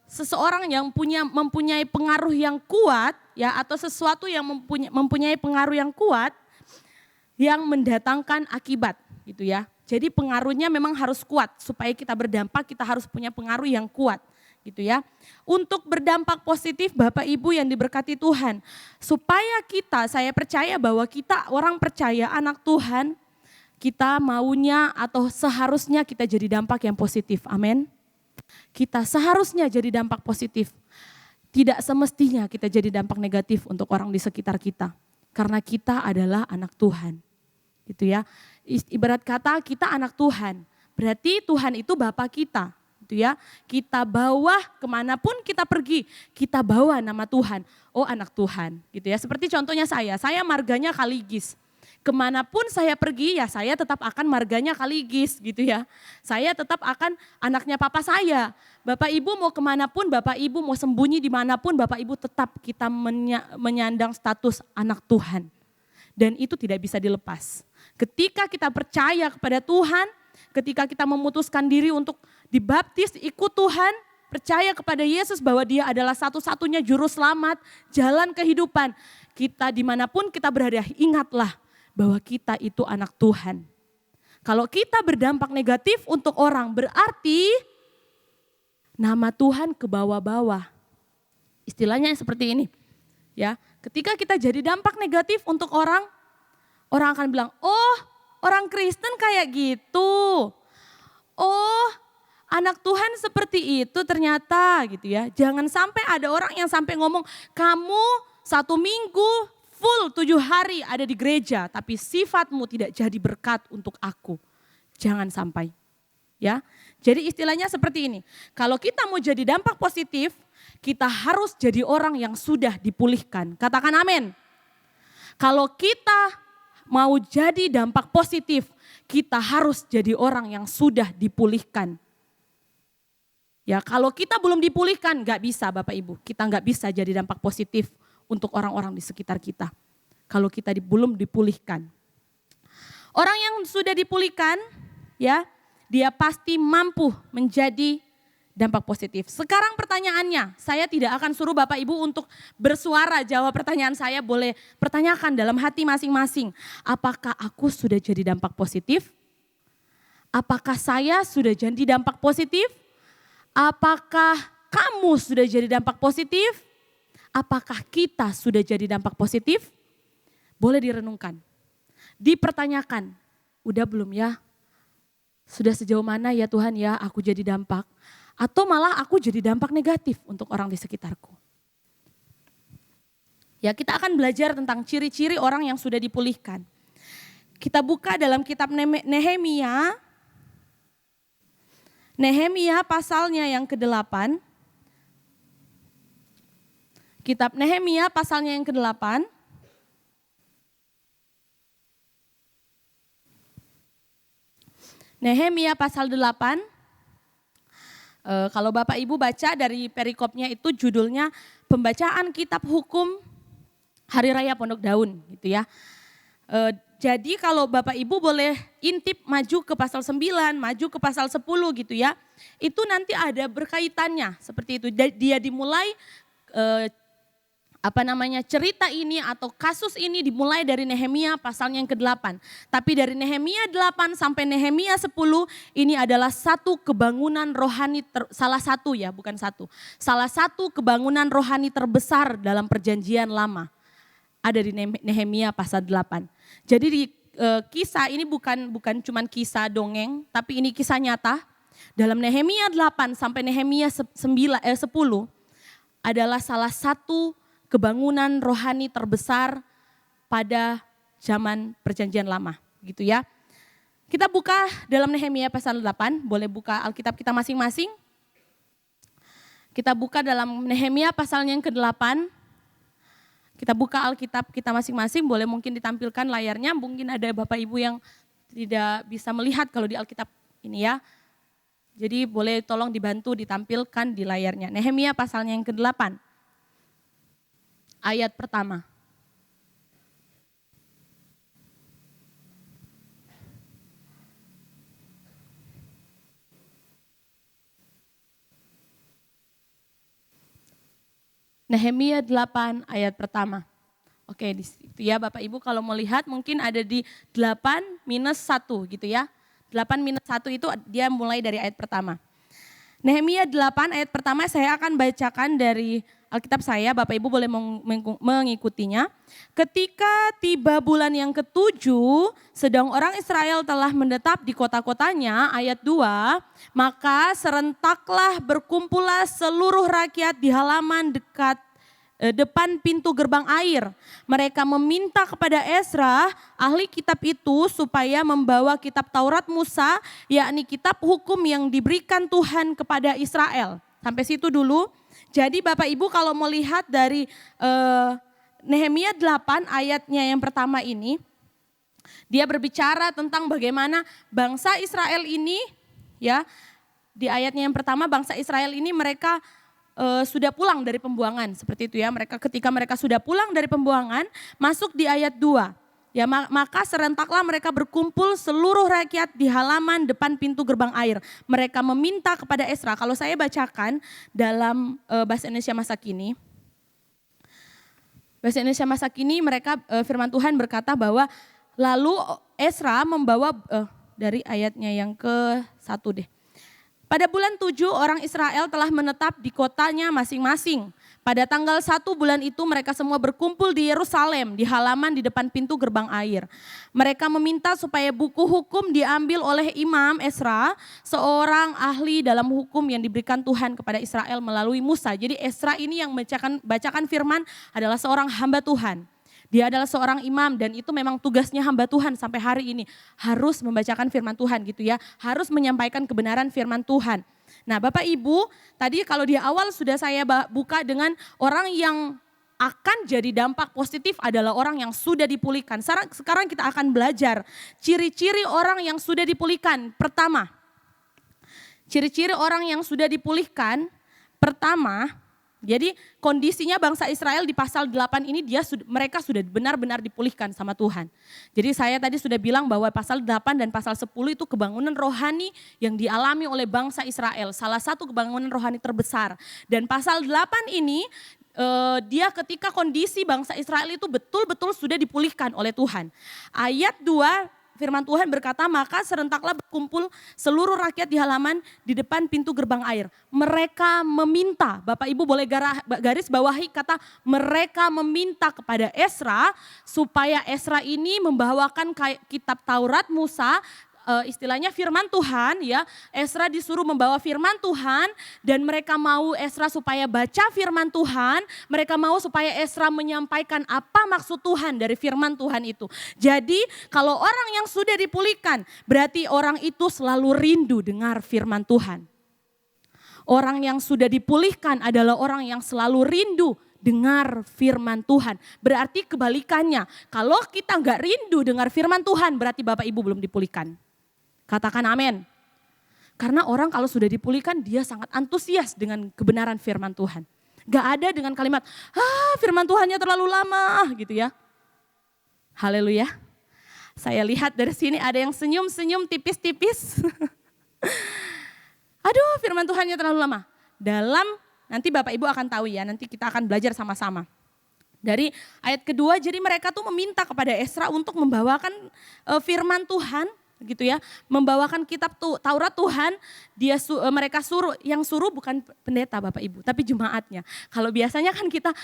S4: seseorang yang mempunyai pengaruh yang kuat ya atau sesuatu yang mempunyai pengaruh yang kuat yang mendatangkan akibat gitu ya. Jadi pengaruhnya memang harus kuat supaya kita berdampak, kita harus punya pengaruh yang kuat gitu ya. Untuk berdampak positif Bapak Ibu yang diberkati Tuhan, supaya saya percaya bahwa kita orang percaya anak Tuhan, kita maunya atau seharusnya kita jadi dampak yang positif. Amin. Kita seharusnya jadi dampak positif. Tidak semestinya kita jadi dampak negatif untuk orang di sekitar kita. Karena kita adalah anak Tuhan. Gitu ya. Ibarat kata kita anak Tuhan. Berarti Tuhan itu Bapa kita. Gitu ya. Kita bawa kemanapun kita pergi. Kita bawa nama Tuhan. Oh anak Tuhan. Gitu ya. Seperti contohnya saya marganya Kaligis. Kemanapun saya pergi ya saya tetap akan marganya Kaligis gitu ya. Saya tetap akan anaknya papa saya. Bapak Ibu mau kemanapun, Bapak Ibu mau sembunyi dimanapun, Bapak Ibu tetap kita menyandang status anak Tuhan. Dan itu tidak bisa dilepas. Ketika kita percaya kepada Tuhan, ketika kita memutuskan diri untuk dibaptis ikut Tuhan, percaya kepada Yesus bahwa dia adalah satu-satunya juru selamat, jalan kehidupan. Kita dimanapun kita berada, ingatlah bahwa kita itu anak Tuhan. Kalau kita berdampak negatif untuk orang berarti nama Tuhan ke bawah-bawah. Istilahnya seperti ini. Ya, ketika kita jadi dampak negatif untuk orang akan bilang, "Oh, orang Kristen kayak gitu. Oh, anak Tuhan seperti itu ternyata," gitu ya. Jangan sampai ada orang yang sampai ngomong, "Kamu 1 minggu full 7 hari ada di gereja, tapi sifatmu tidak jadi berkat untuk aku." Jangan sampai. Ya, jadi istilahnya seperti ini. Kalau kita mau jadi dampak positif, kita harus jadi orang yang sudah dipulihkan. Katakan amin. Kalau kita mau jadi dampak positif, kita harus jadi orang yang sudah dipulihkan. Ya, kalau kita belum dipulihkan, nggak bisa Bapak Ibu. Kita nggak bisa jadi dampak positif untuk orang-orang di sekitar kita. Kalau kita belum dipulihkan. Orang yang sudah dipulihkan, ya, dia pasti mampu menjadi dampak positif. Sekarang pertanyaannya, saya tidak akan suruh Bapak Ibu untuk bersuara jawab pertanyaan saya, boleh pertanyakan dalam hati masing-masing. Apakah aku sudah jadi dampak positif? Apakah saya sudah jadi dampak positif? Apakah kamu sudah jadi dampak positif? Apakah kita sudah jadi dampak positif? Boleh direnungkan. Dipertanyakan, udah belum ya? Sudah sejauh mana ya Tuhan ya aku jadi dampak? Atau malah aku jadi dampak negatif untuk orang di sekitarku? Ya, kita akan belajar tentang ciri-ciri orang yang sudah dipulihkan. Kita buka dalam kitab Nehemia. Nehemia pasalnya yang ke-8. Kitab Nehemia pasalnya yang ke-8. Nehemia pasal 8. Kalau Bapak Ibu baca dari perikopnya itu judulnya pembacaan kitab hukum Hari Raya Pondok Daun gitu ya. Jadi kalau Bapak Ibu boleh intip maju ke pasal 9, maju ke pasal 10 gitu ya. Itu nanti ada berkaitannya seperti itu. Dia dimulai cerita ini atau kasus ini dimulai dari Nehemia pasalnya yang ke-8. Tapi dari Nehemia 8 sampai Nehemia 10 ini adalah satu kebangunan rohani, salah satu kebangunan rohani terbesar dalam perjanjian lama. Ada di Nehemia pasal 8. Jadi di kisah ini bukan cuman kisah dongeng, tapi ini kisah nyata. Dalam Nehemia 8 sampai Nehemia 10 adalah salah satu kebangunan rohani terbesar pada zaman perjanjian lama gitu ya. Kita buka dalam Nehemia pasal 8, boleh buka Alkitab kita masing-masing. Kita buka dalam Nehemia pasalnya yang ke-8. Kita buka Alkitab kita masing-masing, boleh mungkin ditampilkan layarnya, mungkin ada Bapak Ibu yang tidak bisa melihat kalau di Alkitab ini ya. Jadi boleh tolong dibantu ditampilkan di layarnya. Nehemia pasalnya yang ke-8. Ayat pertama. Nehemia 8 ayat pertama. Oke, di situ ya Bapak Ibu kalau mau lihat mungkin ada di 8 minus 1 gitu ya. 8 minus 1 itu dia mulai dari ayat pertama. Nehemia 8 ayat pertama saya akan bacakan dari Alkitab saya, Bapak Ibu boleh mengikutinya. Ketika tiba bulan yang ke-7, sedang orang Israel telah menetap di kota-kotanya, ayat 2, maka serentaklah berkumpullah seluruh rakyat di halaman depan pintu gerbang air. Mereka meminta kepada Ezra, ahli kitab itu, supaya membawa kitab Taurat Musa, yakni kitab hukum yang diberikan Tuhan kepada Israel. Sampai situ dulu. Jadi Bapak Ibu kalau mau lihat dari Nehemia 8 ayatnya yang pertama ini, dia berbicara tentang bagaimana bangsa Israel ini, ya di ayatnya yang pertama bangsa Israel ini mereka sudah pulang dari pembuangan, seperti itu ya. Ketika mereka sudah pulang dari pembuangan, masuk di ayat 2. Ya, maka serentaklah mereka berkumpul seluruh rakyat di halaman depan pintu gerbang air. Mereka meminta kepada Ezra, kalau saya bacakan dalam bahasa Indonesia masa kini. Bahasa Indonesia masa kini mereka firman Tuhan berkata bahwa lalu Ezra membawa dari ayatnya yang ke-1 deh. Pada bulan 7 orang Israel telah menetap di kotanya masing-masing. Pada tanggal 1 bulan itu mereka semua berkumpul di Yerusalem di halaman di depan pintu gerbang air. Mereka meminta supaya buku hukum diambil oleh Imam Ezra, seorang ahli dalam hukum yang diberikan Tuhan kepada Israel melalui Musa. Jadi Ezra ini yang bacakan firman adalah seorang hamba Tuhan. Dia adalah seorang imam dan itu memang tugasnya hamba Tuhan sampai hari ini. Harus membacakan firman Tuhan gitu ya. Harus menyampaikan kebenaran firman Tuhan. Nah Bapak Ibu, tadi kalau di awal sudah saya buka dengan orang yang akan jadi dampak positif adalah orang yang sudah dipulihkan. Sekarang kita akan belajar ciri-ciri orang yang sudah dipulihkan. Pertama, ciri-ciri orang yang sudah dipulihkan, pertama, jadi kondisinya bangsa Israel di pasal 8 ini mereka sudah benar-benar dipulihkan sama Tuhan. Jadi saya tadi sudah bilang bahwa pasal 8 dan pasal 10 itu kebangunan rohani yang dialami oleh bangsa Israel. Salah satu kebangunan rohani terbesar. Dan pasal 8 ini dia ketika kondisi bangsa Israel itu betul-betul sudah dipulihkan oleh Tuhan. Ayat 2 firman Tuhan berkata, maka serentaklah berkumpul seluruh rakyat di halaman di depan pintu gerbang air. Mereka meminta, Bapak Ibu boleh garis bawahi kata mereka meminta kepada Ezra supaya Ezra ini membawakan kitab Taurat Musa, istilahnya firman Tuhan ya. Ezra disuruh membawa firman Tuhan dan mereka mau Ezra supaya baca firman Tuhan, mereka mau supaya Ezra menyampaikan apa maksud Tuhan dari firman Tuhan itu. Jadi kalau orang yang sudah dipulihkan berarti orang itu selalu rindu dengar firman Tuhan. Orang yang sudah dipulihkan adalah orang yang selalu rindu dengar firman Tuhan. Berarti kebalikannya, kalau kita nggak rindu dengar firman Tuhan berarti Bapak Ibu belum dipulihkan. Katakan amin. Karena orang kalau sudah dipulihkan dia sangat antusias dengan kebenaran firman Tuhan. Gak ada dengan kalimat, firman Tuhannya terlalu lama gitu ya. Haleluya. Saya lihat dari sini ada yang senyum-senyum tipis-tipis. Aduh firman Tuhannya terlalu lama. Nanti Bapak Ibu akan tahu ya, nanti kita akan belajar sama-sama. Dari ayat kedua, jadi mereka tuh meminta kepada Ezra untuk membawakan firman Tuhan. Gitu ya, membawakan kitab Taurat Tuhan, mereka yang suruh bukan pendeta Bapak Ibu, tapi jemaatnya. Kalau biasanya kan kita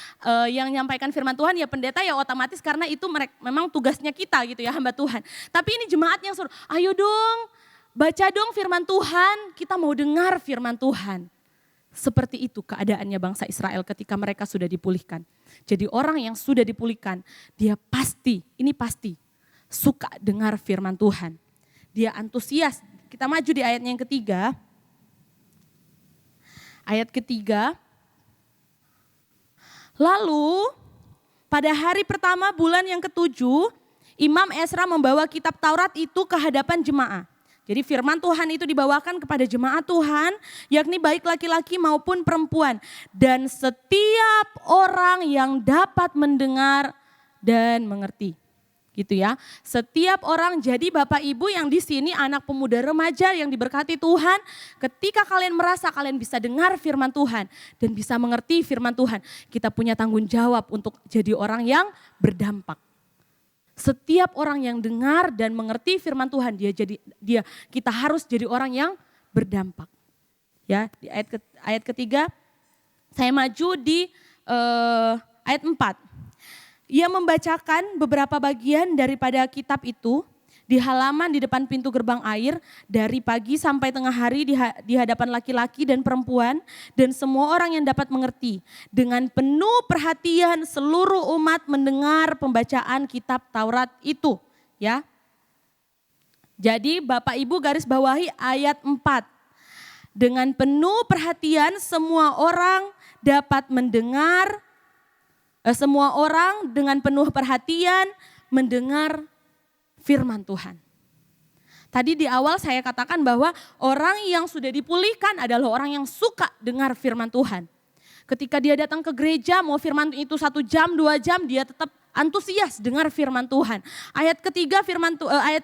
S4: yang nyampaikan firman Tuhan ya pendeta ya otomatis karena itu memang tugasnya kita gitu ya hamba Tuhan. Tapi ini jemaat yang suruh, ayo dong baca dong firman Tuhan, kita mau dengar firman Tuhan. Seperti itu keadaannya bangsa Israel ketika mereka sudah dipulihkan. Jadi orang yang sudah dipulihkan, dia pasti suka dengar firman Tuhan. Dia antusias. Kita maju di ayatnya yang ketiga. Ayat ketiga. Lalu pada hari pertama bulan yang ke-7, Imam Ezra membawa kitab Taurat itu ke hadapan jemaah. Jadi firman Tuhan itu dibawakan kepada jemaat Tuhan, yakni baik laki-laki maupun perempuan. Dan setiap orang yang dapat mendengar dan mengerti. gitu ya. Setiap orang, jadi Bapak Ibu yang di sini anak pemuda remaja yang diberkati Tuhan, ketika kalian merasa kalian bisa dengar firman Tuhan dan bisa mengerti firman Tuhan, kita punya tanggung jawab untuk jadi orang yang berdampak. Setiap orang yang dengar dan mengerti firman Tuhan, kita harus jadi orang yang berdampak. Ya, di ayat ketiga saya maju di ayat 4. Ia membacakan beberapa bagian daripada kitab itu di halaman di depan pintu gerbang air dari pagi sampai tengah hari di hadapan laki-laki dan perempuan dan semua orang yang dapat mengerti. Dengan penuh perhatian seluruh umat mendengar pembacaan kitab Taurat itu. Ya. Jadi Bapak Ibu garis bawahi ayat 4. Dengan penuh perhatian semua orang dapat mendengar. Semua orang dengan penuh perhatian mendengar firman Tuhan. Tadi di awal saya katakan bahwa orang yang sudah dipulihkan adalah orang yang suka dengar firman Tuhan. Ketika dia datang ke gereja mau firman itu 1 jam, 2 jam dia tetap antusias dengar firman Tuhan. Ayat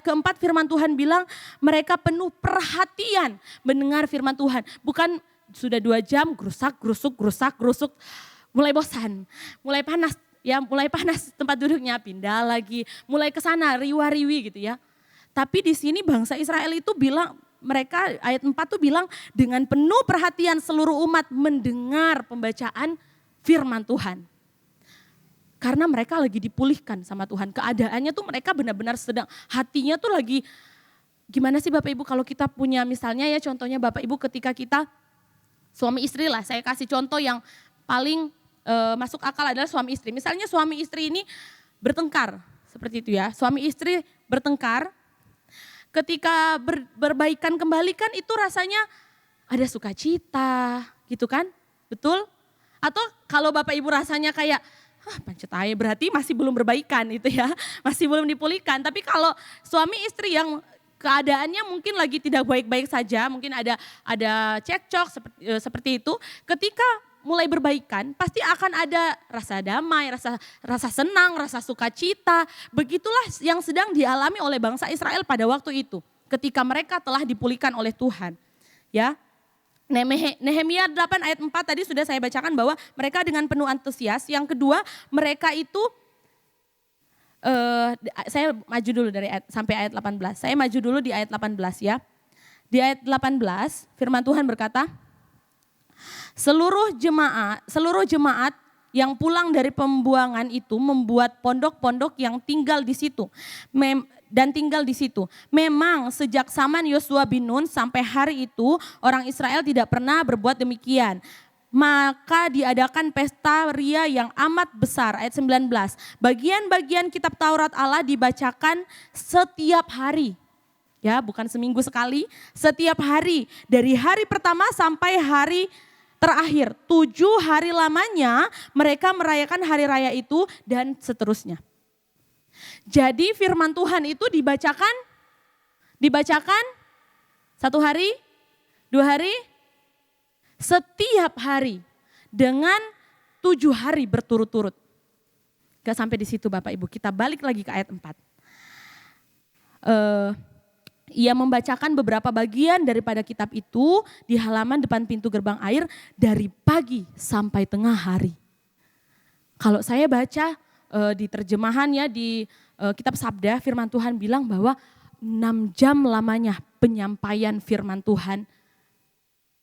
S4: keempat firman Tuhan bilang mereka penuh perhatian mendengar firman Tuhan. Bukan sudah 2 jam gerusak, gerusuk. Mulai bosan, mulai panas tempat duduknya, pindah lagi, mulai ke sana riwa-riwi gitu ya. Tapi di sini bangsa Israel itu bilang, mereka ayat 4 tuh bilang dengan penuh perhatian seluruh umat mendengar pembacaan firman Tuhan. Karena mereka lagi dipulihkan sama Tuhan, keadaannya tuh mereka benar-benar sedang, hatinya tuh lagi, gimana sih Bapak Ibu kalau kita punya misalnya ya contohnya Bapak Ibu ketika kita suami istri lah, saya kasih contoh yang paling masuk akal adalah suami istri. Misalnya suami istri ini bertengkar, seperti itu ya. Suami istri bertengkar, ketika berbaikan kembali kan itu rasanya ada sukacita gitu kan, betul? Atau kalau Bapak Ibu rasanya kayak, pancet aja berarti masih belum berbaikan itu ya, masih belum dipulihkan. Tapi kalau suami istri yang keadaannya mungkin lagi tidak baik-baik saja, mungkin ada cekcok seperti itu, ketika mulai berbaikan, pasti akan ada rasa damai, rasa senang, rasa sukacita. Begitulah yang sedang dialami oleh bangsa Israel pada waktu itu, ketika mereka telah dipulihkan oleh Tuhan. Ya, Nehemia 8 ayat 4 tadi sudah saya bacakan bahwa mereka dengan penuh antusias. Yang kedua, mereka itu saya maju dulu sampai ayat 18. Saya maju dulu di ayat 18 ya. Di ayat 18 firman Tuhan berkata, Seluruh jemaat yang pulang dari pembuangan itu membuat pondok-pondok yang tinggal di situ tinggal di situ. Memang sejak zaman Yosua bin Nun sampai hari itu orang Israel tidak pernah berbuat demikian. Maka diadakan pesta ria yang amat besar. Ayat 19. Bagian-bagian kitab Taurat Allah dibacakan setiap hari. Ya, bukan seminggu sekali, setiap hari. Dari hari pertama sampai hari terakhir, 7 hari lamanya mereka merayakan hari raya itu dan seterusnya. Jadi firman Tuhan itu dibacakan 1 hari, 2 hari, setiap hari dengan 7 hari berturut-turut. Gak sampai di situ Bapak Ibu, kita balik lagi ke ayat 4. Ia membacakan beberapa bagian daripada kitab itu di halaman depan pintu gerbang air dari pagi sampai tengah hari. Kalau saya baca di terjemahannya di kitab Sabda, firman Tuhan bilang bahwa 6 jam lamanya penyampaian firman Tuhan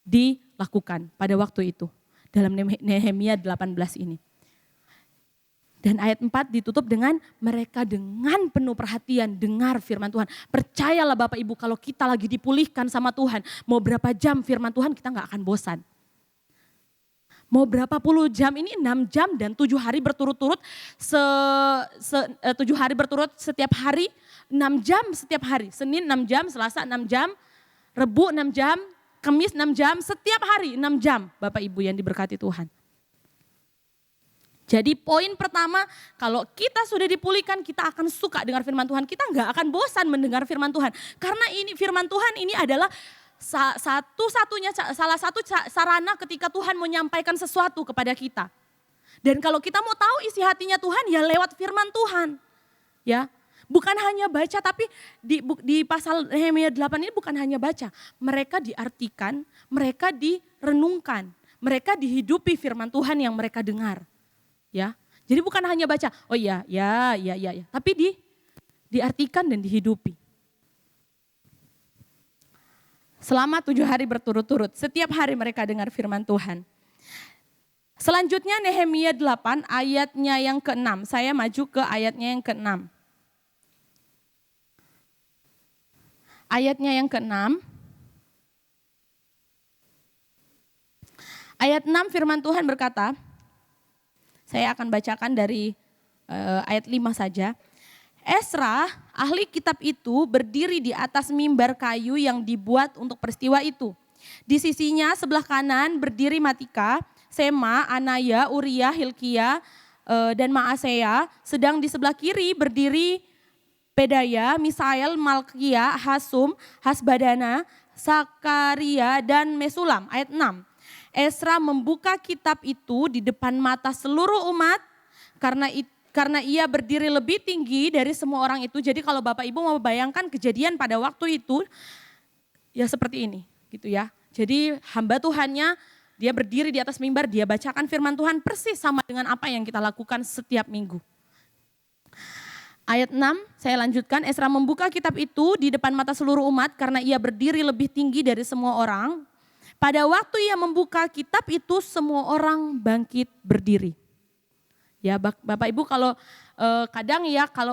S4: dilakukan pada waktu itu dalam Nehemia 18 ini. Dan ayat 4 ditutup dengan mereka dengan penuh perhatian dengar firman Tuhan. Percayalah Bapak Ibu kalau kita lagi dipulihkan sama Tuhan. Mau berapa jam firman Tuhan kita gak akan bosan. Mau berapa puluh jam ini 6 jam dan 7 hari berturut-turut. 7 hari berturut setiap hari 6 jam setiap hari. Senin 6 jam, Selasa 6 jam, Rebu 6 jam, Kamis 6 jam, setiap hari 6 jam Bapak Ibu yang diberkati Tuhan. Jadi poin pertama, kalau kita sudah dipulihkan, kita akan suka dengar firman Tuhan. Kita nggak akan bosan mendengar firman Tuhan. Karena ini firman Tuhan ini adalah salah satu sarana ketika Tuhan menyampaikan sesuatu kepada kita. Dan kalau kita mau tahu isi hatinya Tuhan, ya lewat firman Tuhan. Ya,
S6: Bukan hanya baca, tapi di pasal Nehemia 8 ini bukan hanya baca. Mereka diartikan, mereka direnungkan, mereka dihidupi firman Tuhan yang mereka dengar. Ya, jadi bukan hanya baca, oh iya, ya, tapi diartikan dan dihidupi. Selama 7 hari berturut-turut, setiap hari mereka dengar firman Tuhan. Selanjutnya Nehemia 8 ayatnya yang ke-6. Saya maju ke ayatnya yang ke-6. Ayatnya yang ke-6. Ayat 6 firman Tuhan berkata, saya akan bacakan dari ayat 5 saja. Esra, ahli kitab itu berdiri di atas mimbar kayu yang dibuat untuk peristiwa itu. Di sisinya sebelah kanan berdiri Matika, Sema, Anaya, Uria, Hilkia, dan Maaseya. Sedang di sebelah kiri berdiri Pedaya, Misael, Malkia, Hasum, Hasbadana, Sakaria, dan Mesulam. Ayat 6. Esra membuka kitab itu di depan mata seluruh umat karena ia berdiri lebih tinggi dari semua orang itu. Jadi kalau Bapak Ibu mau bayangkan kejadian pada waktu itu, ya seperti ini gitu ya. Jadi hamba Tuhannya, dia berdiri di atas mimbar, dia bacakan firman Tuhan persis sama dengan apa yang kita lakukan setiap minggu. Ayat 6, saya lanjutkan. Esra membuka kitab itu di depan mata seluruh umat karena ia berdiri lebih tinggi dari semua orang. Pada waktu ia membuka kitab itu, semua orang bangkit berdiri. Ya Bapak Ibu, kalau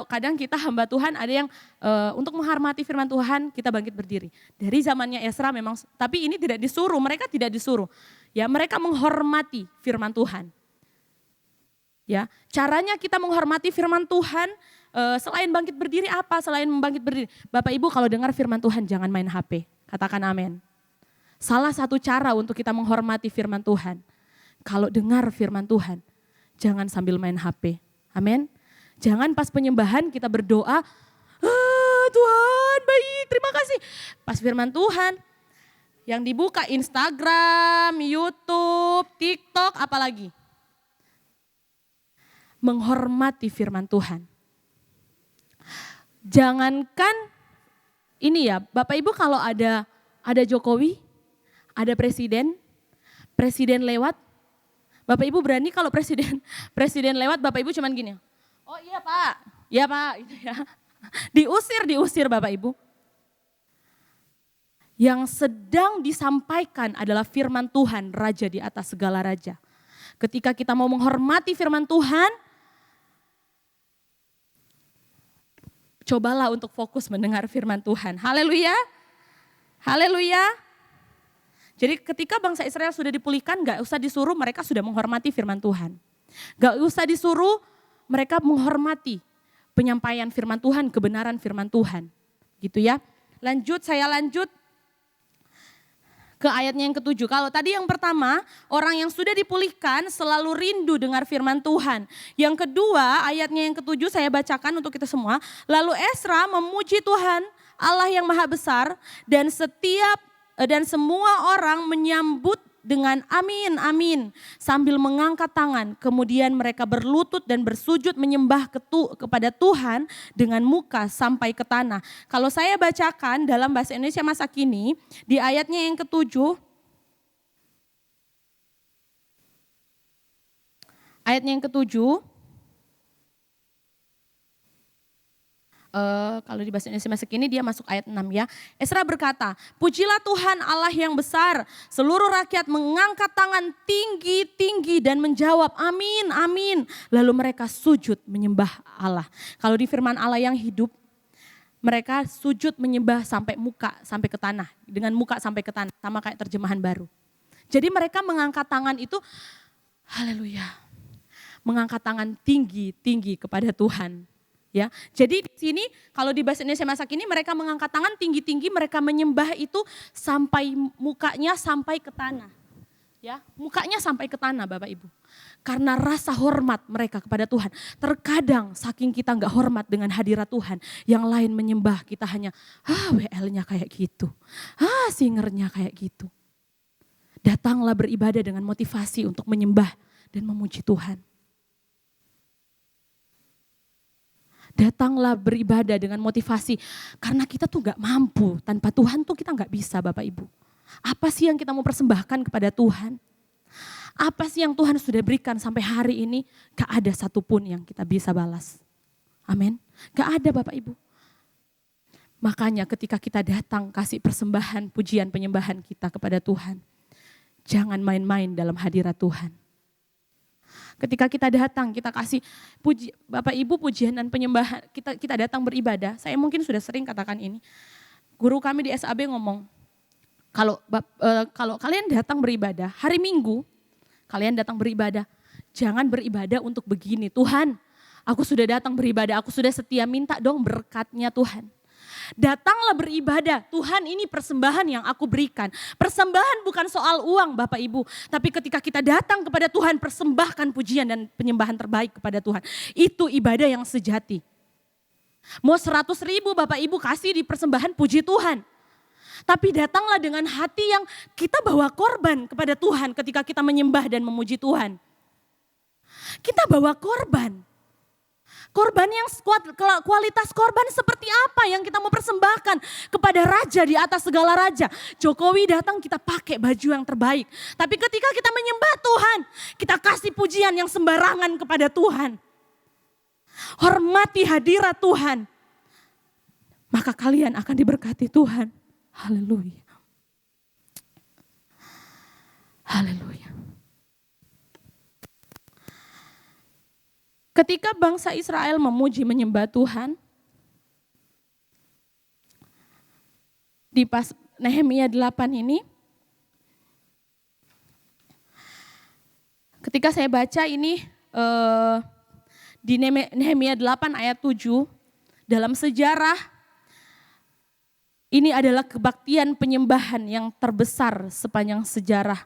S6: kadang kita hamba Tuhan ada yang untuk menghormati firman Tuhan kita bangkit berdiri. Dari zamannya Esra memang, tapi ini tidak disuruh, mereka tidak disuruh. Ya, mereka menghormati firman Tuhan. Ya, caranya kita menghormati firman Tuhan selain bangkit berdiri apa? Selain bangkit berdiri, Bapak Ibu kalau dengar firman Tuhan jangan main HP. Katakan amin. Salah satu cara untuk kita menghormati firman Tuhan, kalau dengar firman Tuhan, jangan sambil main HP. Amin. Jangan pas penyembahan kita berdoa, Tuhan baik, terima kasih. Pas firman Tuhan, yang dibuka Instagram, YouTube, TikTok, apalagi. Menghormati firman Tuhan. Jangankan ini ya, Bapak Ibu kalau ada Jokowi, ada presiden lewat, Bapak Ibu berani kalau presiden lewat, Bapak Ibu cuman gini, oh iya Pak, gitu ya. Diusir Bapak Ibu. Yang sedang disampaikan adalah firman Tuhan, Raja di atas segala raja. Ketika kita mau menghormati firman Tuhan, cobalah untuk fokus mendengar firman Tuhan. Haleluya, haleluya. Jadi ketika bangsa Israel sudah dipulihkan, gak usah disuruh, mereka sudah menghormati firman Tuhan. Gak usah disuruh, mereka menghormati penyampaian firman Tuhan, kebenaran firman Tuhan. Gitu ya. Saya lanjut ke ayatnya yang ke-7. Kalau tadi yang pertama, orang yang sudah dipulihkan selalu rindu dengar firman Tuhan. Yang kedua, ayatnya yang ke-7 saya bacakan untuk kita semua. Lalu Esra memuji Tuhan, Allah yang maha besar, dan semua orang menyambut dengan amin, amin. Sambil mengangkat tangan, kemudian mereka berlutut dan bersujud menyembah kepada Tuhan dengan muka sampai ke tanah. Kalau saya bacakan dalam bahasa Indonesia masa kini, di ayatnya yang ke-7, ayatnya yang ke-7, kalau di bahasa Indonesia masa kini dia masuk ayat 6 ya. Esra berkata, pujilah Tuhan Allah yang besar. Seluruh rakyat mengangkat tangan tinggi-tinggi dan menjawab amin, amin. Lalu mereka sujud menyembah Allah. Kalau di firman Allah yang hidup, mereka sujud menyembah sampai ke tanah. Dengan muka sampai ke tanah, sama kayak terjemahan baru. Jadi mereka mengangkat tangan itu, haleluya. Mengangkat tangan tinggi-tinggi kepada Tuhan. Ya, jadi di sini kalau di bahasa Indonesia masa kini mereka mengangkat tangan tinggi-tinggi, mereka menyembah itu sampai mukanya sampai ke tanah. Ya, mukanya sampai ke tanah Bapak Ibu. Karena rasa hormat mereka kepada Tuhan. Terkadang saking kita enggak hormat dengan hadirat Tuhan, yang lain menyembah kita hanya WL-nya kayak gitu. Singernya kayak gitu. Datanglah beribadah dengan motivasi untuk menyembah dan memuji Tuhan. Datanglah beribadah dengan motivasi. Karena kita tuh gak mampu, tanpa Tuhan tuh kita gak bisa Bapak Ibu. Apa sih yang kita mau persembahkan kepada Tuhan? Apa sih yang Tuhan sudah berikan sampai hari ini? Gak ada satupun yang kita bisa balas. Amin. Gak ada Bapak Ibu. Makanya ketika kita datang kasih persembahan, pujian, penyembahan kita kepada Tuhan. Jangan main-main dalam hadirat Tuhan. Ketika kita datang, kita kasih Bapak Ibu pujian dan penyembahan, kita datang beribadah. Saya mungkin sudah sering katakan ini. Guru kami di SAB ngomong, kalau kalian datang beribadah, hari Minggu, kalian datang beribadah, jangan beribadah untuk begini. Tuhan, aku sudah datang beribadah, aku sudah setia, minta dong berkatnya Tuhan. Datanglah beribadah, Tuhan ini persembahan yang aku berikan. Persembahan bukan soal uang Bapak Ibu. Tapi ketika kita datang kepada Tuhan, persembahkan pujian dan penyembahan terbaik kepada Tuhan. Itu ibadah yang sejati. Mau 100.000 Bapak Ibu kasih di persembahan puji Tuhan. Tapi datanglah dengan hati yang kita bawa korban kepada Tuhan ketika kita menyembah dan memuji Tuhan. Kita bawa korban. Korban yang kualitas korban seperti apa yang kita mau persembahkan kepada raja di atas segala raja. Jokowi datang kita pakai baju yang terbaik. Tapi ketika kita menyembah Tuhan, kita kasih pujian yang sembarangan kepada Tuhan. Hormati hadirat Tuhan. Maka kalian akan diberkati Tuhan. Haleluya. Haleluya. Ketika bangsa Israel memuji menyembah Tuhan, di pas Nehemia 8 ini, ketika saya baca ini di Nehemia 8 ayat 7, dalam sejarah ini adalah kebaktian penyembahan yang terbesar sepanjang sejarah.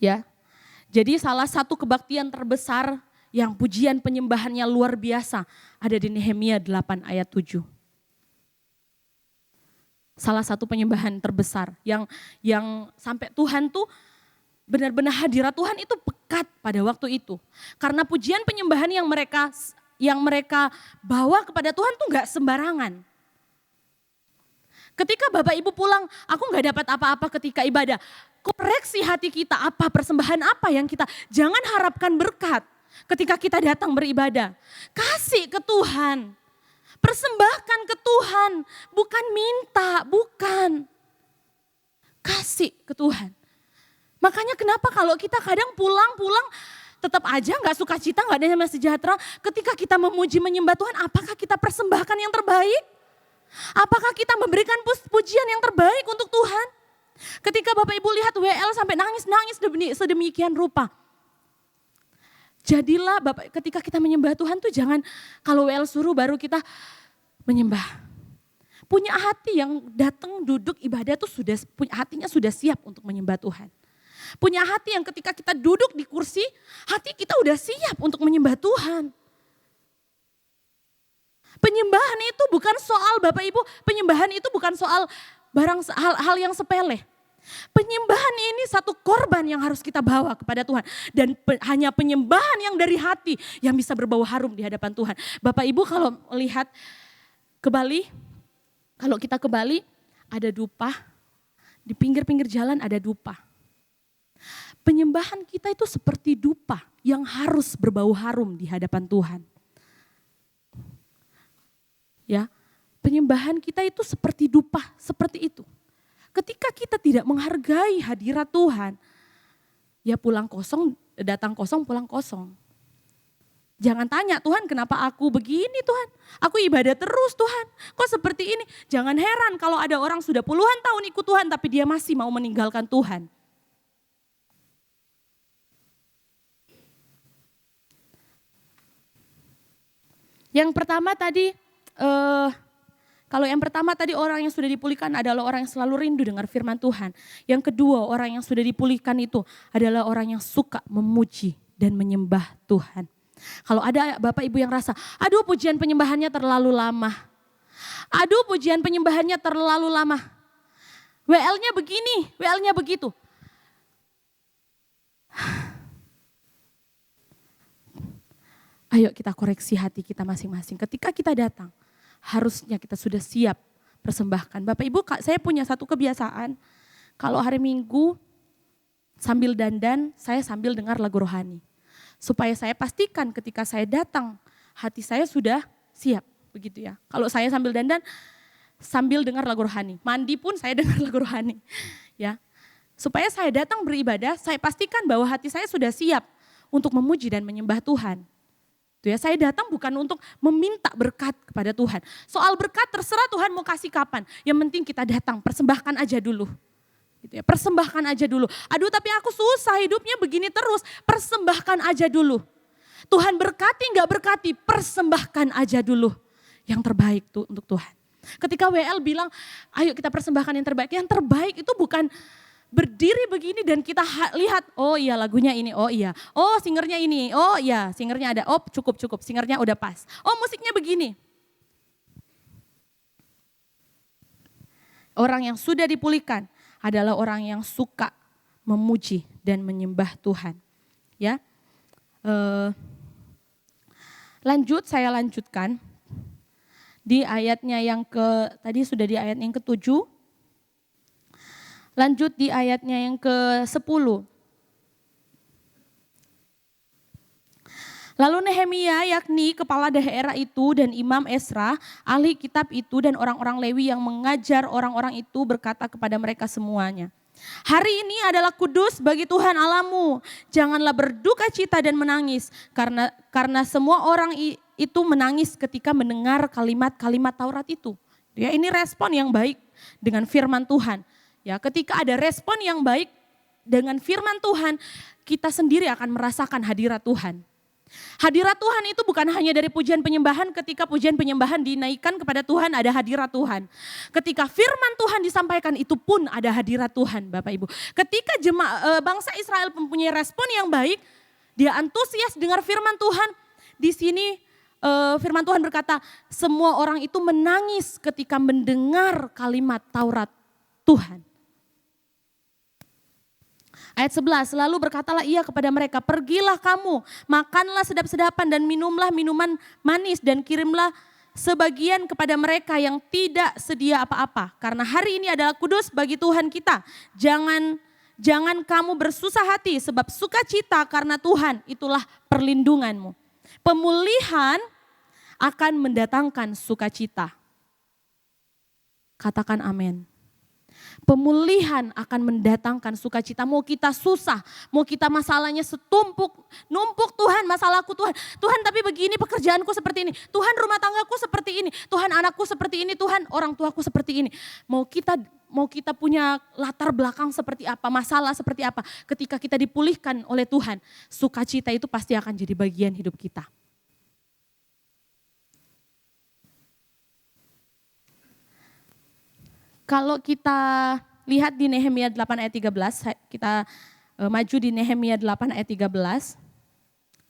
S6: Ya. Jadi salah satu kebaktian terbesar yang pujian penyembahannya luar biasa ada di Nehemia 8 ayat 7. Salah satu penyembahan terbesar yang sampai Tuhan tuh benar-benar hadirat Tuhan itu pekat pada waktu itu. Karena pujian penyembahan yang mereka bawa kepada Tuhan tuh gak sembarangan. Ketika Bapak Ibu pulang, aku gak dapat apa-apa ketika ibadah. Koreksi hati kita, apa persembahan apa yang kita, jangan harapkan berkat ketika kita datang beribadah. Kasih ke Tuhan, persembahkan ke Tuhan, bukan minta, bukan. Kasih ke Tuhan. Makanya kenapa kalau kita kadang pulang tetap aja gak sukacita, gak ada damai sejahtera. Ketika kita memuji menyembah Tuhan, apakah kita persembahkan yang terbaik? Apakah kita memberikan pujian yang terbaik untuk Tuhan? Ketika Bapak Ibu lihat WL sampai nangis-nangis sedemikian rupa. Jadilah Bapak ketika kita menyembah Tuhan tuh jangan kalau WL suruh baru kita menyembah. Punya hati yang datang duduk ibadah tuh hatinya sudah siap untuk menyembah Tuhan. Punya hati yang ketika kita duduk di kursi, hati kita udah siap untuk menyembah Tuhan. Penyembahan itu bukan soal Bapak Ibu, penyembahan itu bukan soal hal yang sepele. Penyembahan ini satu korban yang harus kita bawa kepada Tuhan. Dan hanya penyembahan yang dari hati yang bisa berbau harum di hadapan Tuhan. Bapak Ibu kalau melihat ke Bali, kalau kita ke Bali ada dupa, di pinggir-pinggir jalan ada dupa. Penyembahan kita itu seperti dupa yang harus berbau harum di hadapan Tuhan. Ya, penyembahan kita itu seperti dupa, seperti itu. Ketika kita tidak menghargai hadirat Tuhan, ya pulang kosong, datang kosong, pulang kosong. Jangan tanya, Tuhan kenapa aku begini Tuhan? Aku ibadah terus Tuhan, kok seperti ini? Jangan heran kalau ada orang sudah puluhan tahun ikut Tuhan tapi dia masih mau meninggalkan Tuhan. Yang pertama tadi, kalau yang pertama tadi orang yang sudah dipulihkan adalah orang yang selalu rindu dengar firman Tuhan. Yang kedua orang yang sudah dipulihkan itu adalah orang yang suka memuji dan menyembah Tuhan. Kalau ada Bapak Ibu yang rasa, aduh pujian penyembahannya terlalu lama. Aduh pujian penyembahannya terlalu lama. WL-nya begini, WL-nya begitu. Ayo kita koreksi hati kita masing-masing. Ketika kita datang, harusnya kita sudah siap persembahkan. Bapak Ibu, saya punya satu kebiasaan. Kalau hari Minggu sambil dandan, saya sambil dengar lagu rohani. Supaya saya pastikan ketika saya datang, hati saya sudah siap. Begitu ya. Kalau saya sambil dandan, sambil dengar lagu rohani. Mandi pun saya dengar lagu rohani. Ya. Supaya saya datang beribadah, saya pastikan bahwa hati saya sudah siap untuk memuji dan menyembah Tuhan. Itu ya, saya datang bukan untuk meminta berkat kepada Tuhan. Soal berkat terserah Tuhan mau kasih kapan. Yang penting kita datang, persembahkan aja dulu. Gitu ya, persembahkan aja dulu. Aduh tapi aku susah hidupnya begini terus. Persembahkan aja dulu. Tuhan berkati nggak berkati, persembahkan aja dulu. Yang terbaik tuh untuk Tuhan. Ketika WL bilang, ayo kita persembahkan yang terbaik. Yang terbaik itu bukan berdiri begini dan kita lihat, oh iya lagunya ini, oh iya. Oh singernya ini, oh iya singernya ada, oh cukup, singernya udah pas. Oh musiknya begini. Orang yang sudah dipulihkan adalah orang yang suka memuji dan menyembah Tuhan. Ya, saya lanjutkan di ayatnya yang tadi sudah di ayat yang ke-7. Lanjut di ayatnya yang ke-10. Lalu Nehemia yakni kepala daerah itu dan Imam Esra, ahli kitab itu dan orang-orang Lewi yang mengajar orang-orang itu berkata kepada mereka semuanya. Hari ini adalah kudus bagi Tuhan Allahmu. Janganlah berduka cita dan menangis karena semua orang itu menangis ketika mendengar kalimat-kalimat Taurat itu. Ya, ini respon yang baik dengan firman Tuhan. Ya, ketika ada respon yang baik dengan firman Tuhan, kita sendiri akan merasakan hadirat Tuhan. Hadirat Tuhan itu bukan hanya dari pujian penyembahan, ketika pujian penyembahan dinaikkan kepada Tuhan ada hadirat Tuhan. Ketika firman Tuhan disampaikan itu pun ada hadirat Tuhan Bapak Ibu. Ketika bangsa Israel mempunyai respon yang baik, dia antusias dengar firman Tuhan. Di sini firman Tuhan berkata, semua orang itu menangis ketika mendengar kalimat Taurat Tuhan. Ayat 11, lalu berkatalah ia kepada mereka, pergilah kamu, makanlah sedap-sedapan dan minumlah minuman manis dan kirimlah sebagian kepada mereka yang tidak sedia apa-apa. Karena hari ini adalah kudus bagi Tuhan kita. Jangan kamu bersusah hati sebab sukacita karena Tuhan itulah perlindunganmu. Pemulihan akan mendatangkan sukacita. Katakan amin. Pemulihan akan mendatangkan sukacita. Mau kita susah, mau kita masalahnya numpuk Tuhan, masalahku Tuhan. Tuhan tapi begini pekerjaanku seperti ini. Tuhan rumah tanggaku seperti ini. Tuhan anakku seperti ini. Tuhan orang tuaku seperti ini. Mau kita punya latar belakang seperti apa, masalah seperti apa. Ketika kita dipulihkan oleh Tuhan, sukacita itu pasti akan jadi bagian hidup kita. Kalau kita lihat di Nehemia 8 ayat 13, kita maju di Nehemia 8 ayat 13.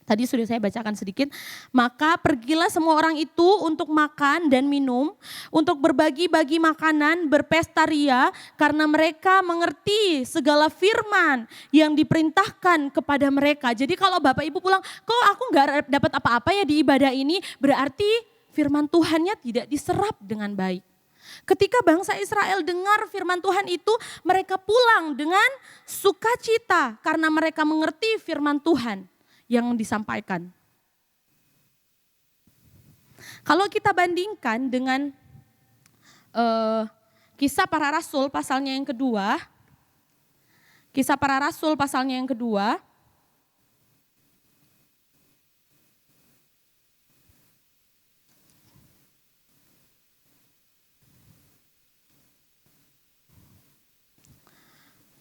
S6: Tadi sudah saya bacakan sedikit. Maka pergilah semua orang itu untuk makan dan minum, untuk berbagi-bagi makanan, berpesta ria, karena mereka mengerti segala firman yang diperintahkan kepada mereka. Jadi kalau Bapak Ibu pulang, kok aku gak dapat apa-apa ya di ibadah ini, berarti firman Tuhannya tidak diserap dengan baik. Ketika bangsa Israel dengar firman Tuhan itu, mereka pulang dengan sukacita karena mereka mengerti firman Tuhan yang disampaikan. Kalau kita bandingkan dengan Kisah Para Rasul pasalnya yang kedua, Kisah Para Rasul pasalnya yang kedua,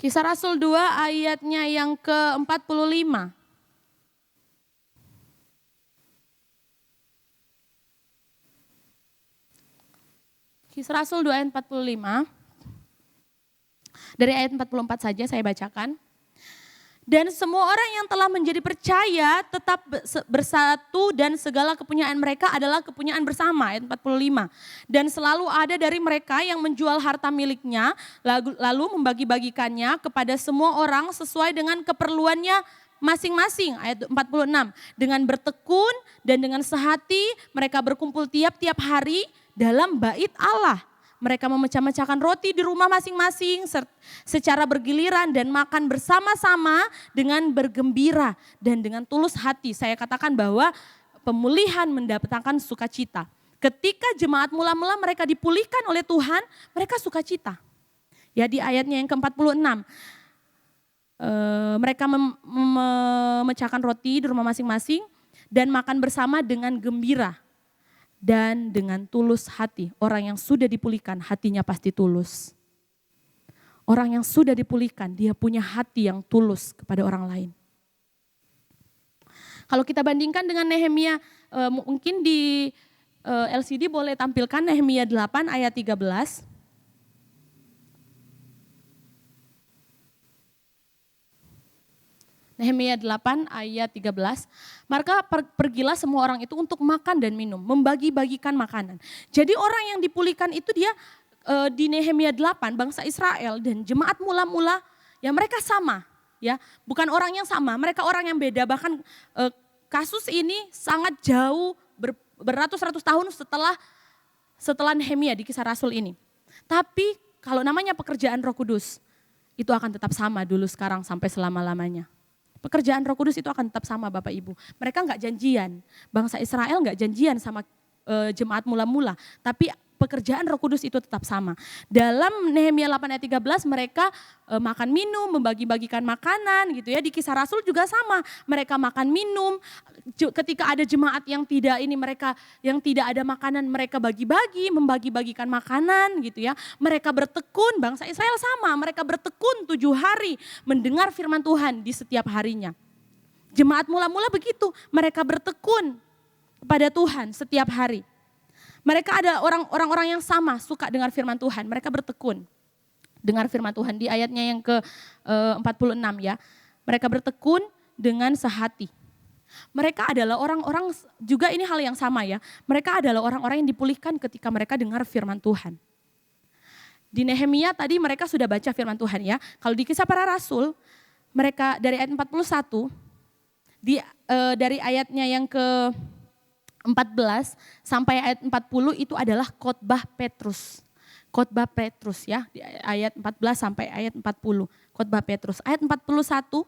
S6: Kisah Rasul 2 ayatnya yang ke-45. Kisah Rasul 2 ayat 45. Dari ayat 44 saja saya bacakan. Dan semua orang yang telah menjadi percaya tetap bersatu dan segala kepunyaan mereka adalah kepunyaan bersama. Ayat 45. Dan selalu ada dari mereka yang menjual harta miliknya lalu membagi-bagikannya kepada semua orang sesuai dengan keperluannya masing-masing, ayat 46. Dengan bertekun dan dengan sehati mereka berkumpul tiap-tiap hari dalam bait Allah. Mereka memecah-mecahkan roti di rumah masing-masing secara bergiliran dan makan bersama-sama dengan bergembira dan dengan tulus hati. Saya katakan bahwa pemulihan mendatangkan sukacita. Ketika jemaat mula-mula mereka dipulihkan oleh Tuhan, mereka sukacita. Ya, di ayatnya yang ke-46. Mereka memecahkan roti di rumah masing-masing dan makan bersama dengan gembira dan dengan tulus hati. Orang yang sudah dipulihkan hatinya pasti tulus. Orang yang sudah dipulihkan dia punya hati yang tulus kepada orang lain. Kalau kita bandingkan dengan Nehemia, mungkin di LCD boleh tampilkan Nehemia 8 ayat 13. Nehemia 8 ayat 13, maka pergilah semua orang itu untuk makan dan minum, membagi-bagikan makanan. Jadi orang yang dipulihkan itu dia di Nehemia 8, bangsa Israel dan jemaat mula-mula, ya mereka sama. Ya, bukan orang yang sama, mereka orang yang beda. Bahkan kasus ini sangat jauh beratus-ratus tahun setelah Nehemia di Kisah Rasul ini. Tapi kalau namanya pekerjaan Roh Kudus, itu akan tetap sama dulu, sekarang, sampai selama-lamanya. Pekerjaan Roh Kudus itu akan tetap sama Bapak Ibu. Mereka enggak janjian, bangsa Israel enggak janjian sama jemaat mula-mula. Tapi pekerjaan Roh Kudus itu tetap sama. Dalam Nehemia 8 ayat 13 mereka makan minum, membagi-bagikan makanan gitu ya. Di Kisah Rasul juga sama. Mereka makan minum. Ketika ada jemaat yang tidak ada makanan, mereka bagi-bagi, membagi-bagikan makanan gitu ya. Mereka bertekun, bangsa Israel sama. Mereka bertekun 7 hari mendengar firman Tuhan di setiap harinya. Jemaat mula-mula begitu. Mereka bertekun kepada Tuhan setiap hari. Mereka ada orang-orang yang sama, suka dengar firman Tuhan. Mereka bertekun dengar firman Tuhan. Di ayatnya yang ke-46 ya. Mereka bertekun dengan sehati. Mereka adalah orang-orang, juga ini hal yang sama ya. Mereka adalah orang-orang yang dipulihkan ketika mereka dengar firman Tuhan. Di Nehemia tadi mereka sudah baca firman Tuhan ya. Kalau di Kisah Para Rasul, mereka dari ayat 41, dari ayatnya yang ke 14 sampai ayat 40 itu adalah khotbah Petrus. Khotbah Petrus ya, di ayat 14 sampai ayat 40. Khotbah Petrus. Ayat 41,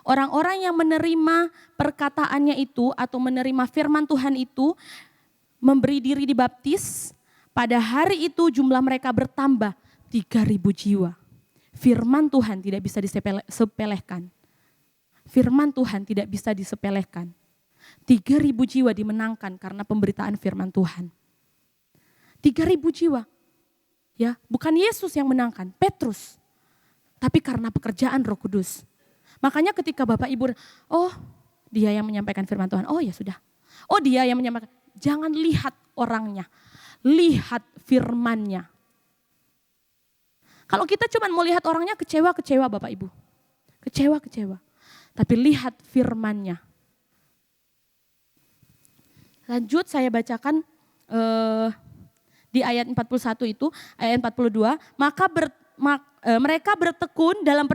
S6: orang-orang yang menerima perkataannya itu atau menerima firman Tuhan itu memberi diri dibaptis. Pada hari itu jumlah mereka bertambah 3.000 jiwa. Firman Tuhan tidak bisa disepelekan. Firman Tuhan tidak bisa disepelekan. 3.000 jiwa dimenangkan karena pemberitaan firman Tuhan. 3.000 jiwa. Ya, bukan Yesus yang menangkan, Petrus. Tapi karena pekerjaan Roh Kudus. Makanya ketika Bapak Ibu, oh dia yang menyampaikan firman Tuhan, oh ya sudah. Oh dia yang menyampaikan, jangan lihat orangnya, lihat firmannya. Kalau kita cuma mau lihat orangnya, kecewa-kecewa Bapak Ibu. Kecewa-kecewa. Tapi lihat firmannya. Lanjut saya bacakan di ayat 41 itu, ayat 42, mereka bertekun dalam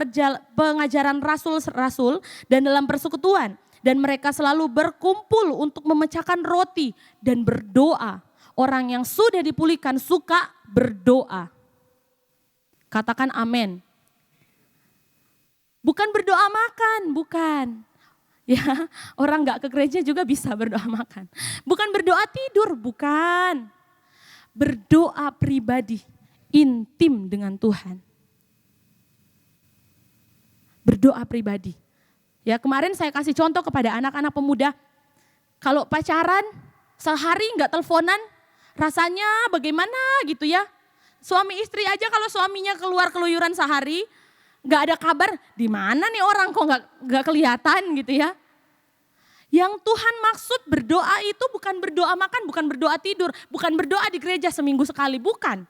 S6: pengajaran rasul-rasul dan dalam persekutuan. Dan mereka selalu berkumpul untuk memecahkan roti dan berdoa. Orang yang sudah dipulihkan suka berdoa. Katakan amin. Bukan berdoa makan, bukan. Ya, orang nggak ke gereja juga bisa berdoa makan. Bukan berdoa tidur, bukan. Berdoa pribadi, intim dengan Tuhan. Berdoa pribadi. Ya, kemarin saya kasih contoh kepada anak-anak pemuda. Kalau pacaran, sehari nggak teleponan, rasanya bagaimana gitu ya. Suami istri aja kalau suaminya keluar keluyuran sehari, nggak ada kabar, di mana nih orang kok nggak kelihatan gitu ya. Yang Tuhan maksud berdoa itu bukan berdoa makan, bukan berdoa tidur, bukan berdoa di gereja seminggu sekali, bukan.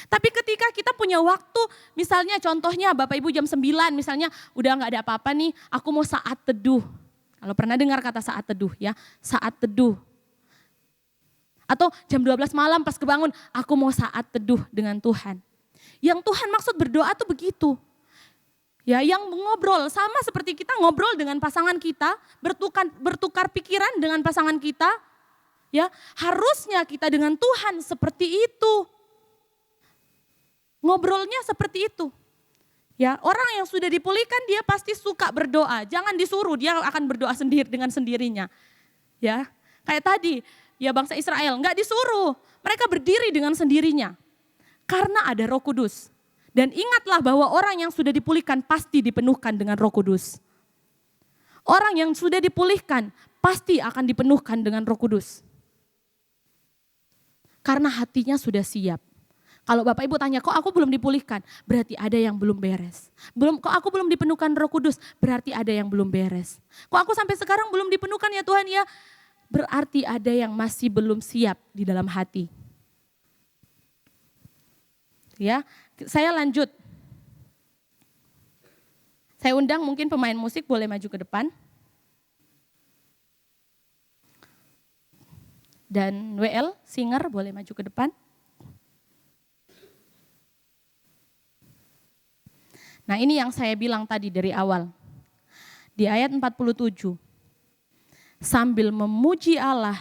S6: Tapi ketika kita punya waktu, misalnya contohnya Bapak Ibu jam 9 misalnya udah nggak ada apa-apa nih, aku mau saat teduh. Kalau pernah dengar kata saat teduh ya, saat teduh. Atau jam 12 malam pas kebangun, aku mau saat teduh dengan Tuhan. Yang Tuhan maksud berdoa tuh begitu. Ya, yang ngobrol sama seperti kita ngobrol dengan pasangan kita, bertukar pikiran dengan pasangan kita. Ya, harusnya kita dengan Tuhan seperti itu. Ngobrolnya seperti itu. Ya, orang yang sudah dipulihkan dia pasti suka berdoa. Jangan disuruh, dia akan berdoa sendiri dengan sendirinya. Ya, kayak tadi, ya bangsa Israel nggak disuruh, mereka berdiri dengan sendirinya. Karena ada Roh Kudus. Dan ingatlah bahwa orang yang sudah dipulihkan pasti dipenuhkan dengan Roh Kudus. Orang yang sudah dipulihkan pasti akan dipenuhkan dengan Roh Kudus. Karena hatinya sudah siap. Kalau Bapak Ibu tanya, kok aku belum dipulihkan? Berarti ada yang belum beres. Kok aku belum dipenuhkan Roh Kudus? Berarti ada yang belum beres. Kok aku sampai sekarang belum dipenuhkan ya Tuhan ya? Berarti ada yang masih belum siap di dalam hati. Ya, saya lanjut. Saya undang mungkin pemain musik boleh maju ke depan. Dan WL, singer boleh maju ke depan. Nah, ini yang saya bilang tadi dari awal. Di ayat 47. Sambil memuji Allah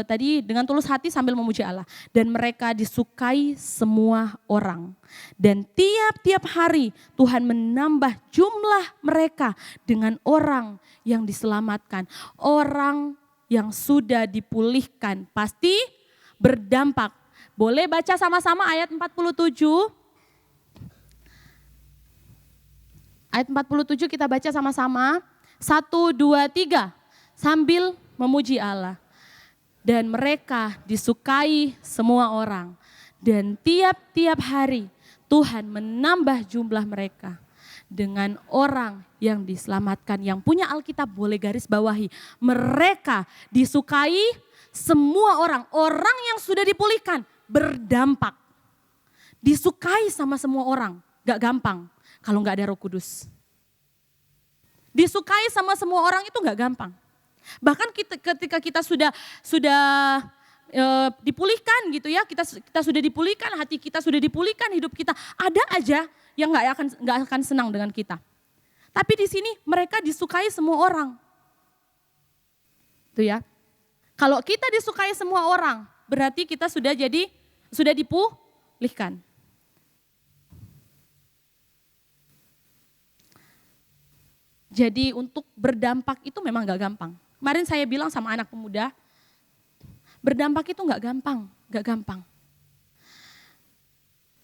S6: tadi dengan tulus hati sambil memuji Allah. Dan mereka disukai semua orang. Dan tiap-tiap hari Tuhan menambah jumlah mereka dengan orang yang diselamatkan. Orang yang sudah dipulihkan pasti berdampak. Boleh baca sama-sama ayat 47. Ayat 47 kita baca sama-sama. 1, 2, 3. Sambil memuji Allah. Dan mereka disukai semua orang. Dan tiap-tiap hari Tuhan menambah jumlah mereka. Dengan orang yang diselamatkan. Yang punya Alkitab boleh garis bawahi. Mereka disukai semua orang. Orang yang sudah dipulihkan. Berdampak. Disukai sama semua orang. Gak gampang kalau gak ada Roh Kudus. Disukai sama semua orang itu gak gampang. Bahkan ketika kita sudah dipulihkan gitu ya, kita sudah dipulihkan, hati kita sudah dipulihkan, hidup kita ada aja yang gak akan senang dengan kita. Tapi di sini mereka disukai semua orang. Itu ya. Kalau kita disukai semua orang, berarti kita sudah dipulihkan. Jadi untuk berdampak itu memang gak gampang. Kemarin saya bilang sama anak pemuda, berdampak itu gak gampang.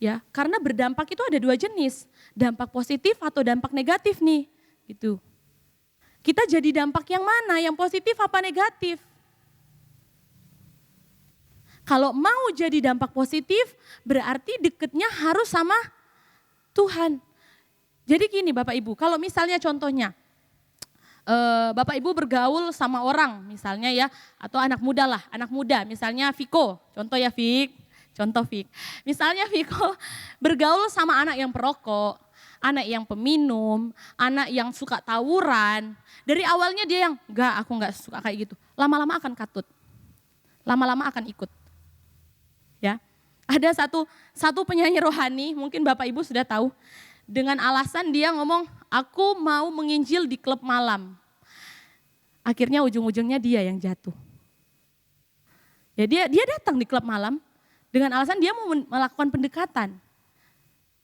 S6: Ya, karena berdampak itu ada 2 jenis, dampak positif atau dampak negatif nih, gitu. Kita jadi dampak yang mana, yang positif apa negatif? Kalau mau jadi dampak positif, berarti deketnya harus sama Tuhan. Jadi gini Bapak Ibu, kalau misalnya contohnya, Bapak Ibu bergaul sama orang misalnya ya, atau anak muda misalnya Viko, contoh ya Vik. Misalnya Viko bergaul sama anak yang perokok, anak yang peminum, anak yang suka tawuran. Dari awalnya dia yang, aku enggak suka kayak gitu. Lama-lama akan katut, lama-lama akan ikut. Ya, ada satu penyanyi rohani, mungkin Bapak Ibu sudah tahu, dengan alasan dia ngomong, aku mau menginjil di klub malam. Akhirnya ujung-ujungnya dia yang jatuh. Ya dia datang di klub malam dengan alasan dia mau melakukan pendekatan.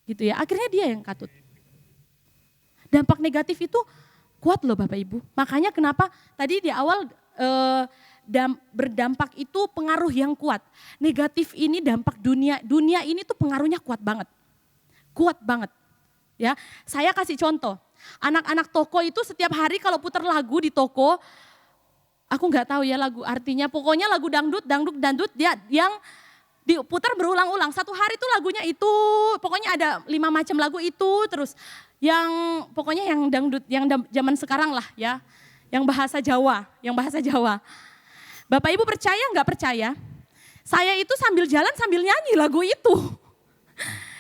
S6: Gitu ya, akhirnya dia yang katut. Dampak negatif itu kuat loh Bapak Ibu. Makanya kenapa tadi di awal berdampak itu pengaruh yang kuat. Negatif ini dampak dunia ini tuh pengaruhnya kuat banget. Kuat banget. Ya, saya kasih contoh. Anak-anak toko itu setiap hari kalau putar lagu di toko, aku nggak tahu ya lagu artinya. Pokoknya lagu dangdut dia yang diputar berulang-ulang. Satu hari itu lagunya itu, pokoknya ada 5 macam lagu itu terus. Pokoknya yang dangdut, yang zaman sekarang lah ya, yang bahasa Jawa. Bapak Ibu percaya nggak percaya? Saya itu sambil jalan sambil nyanyi lagu itu.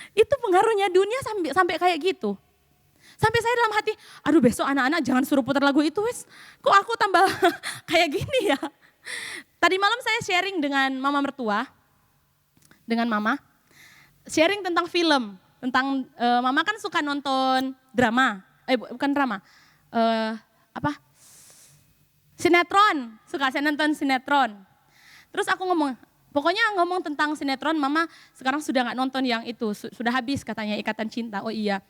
S6: Itu pengaruhnya dunia sampai kayak gitu. Sampai saya dalam hati, aduh besok anak-anak jangan suruh putar lagu itu wes. Kok aku tambah kayak gini ya. Tadi malam saya sharing dengan mama mertua. Dengan mama. Sharing tentang film. Mama kan suka nonton drama, bukan drama, sinetron, suka saya nonton sinetron. Terus aku ngomong tentang sinetron, Mama sekarang sudah nggak nonton yang itu, sudah habis katanya Ikatan Cinta. Oh iya.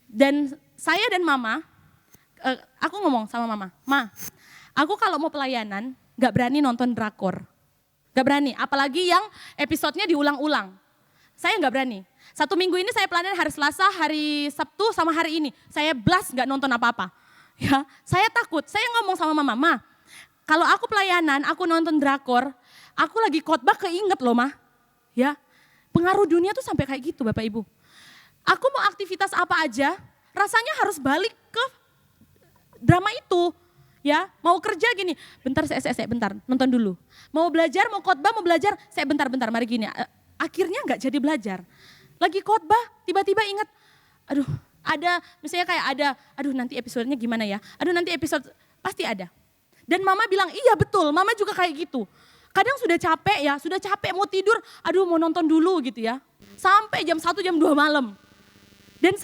S6: Dan saya dan Mama, aku ngomong sama Mama, Ma, aku kalau mau pelayanan nggak berani nonton drakor, nggak berani. Apalagi yang episodenya diulang-ulang, saya nggak berani. 1 minggu ini saya pelayanan hari Selasa, hari Sabtu sama hari ini, saya blast nggak nonton apa-apa. Ya, saya takut. Saya ngomong sama Mama, Ma, kalau aku pelayanan, aku nonton drakor, aku lagi khotbah keinget loh, Ma. Ya, pengaruh dunia tuh sampai kayak gitu, Bapak Ibu. Aku mau aktivitas apa aja, rasanya harus balik ke drama itu. Ya, mau kerja gini, bentar saya bentar, nonton dulu. Mau belajar, mau khotbah, mau belajar, saya bentar, mari gini. Akhirnya nggak jadi belajar. Lagi khotbah, tiba-tiba ingat, aduh, ada, misalnya kayak ada, aduh nanti episodenya gimana ya, aduh nanti episode, pasti ada. Dan Mama bilang, iya betul, Mama juga kayak gitu. Kadang sudah capek mau tidur, aduh mau nonton dulu gitu ya. Sampai jam 1, jam 2 malam. Dan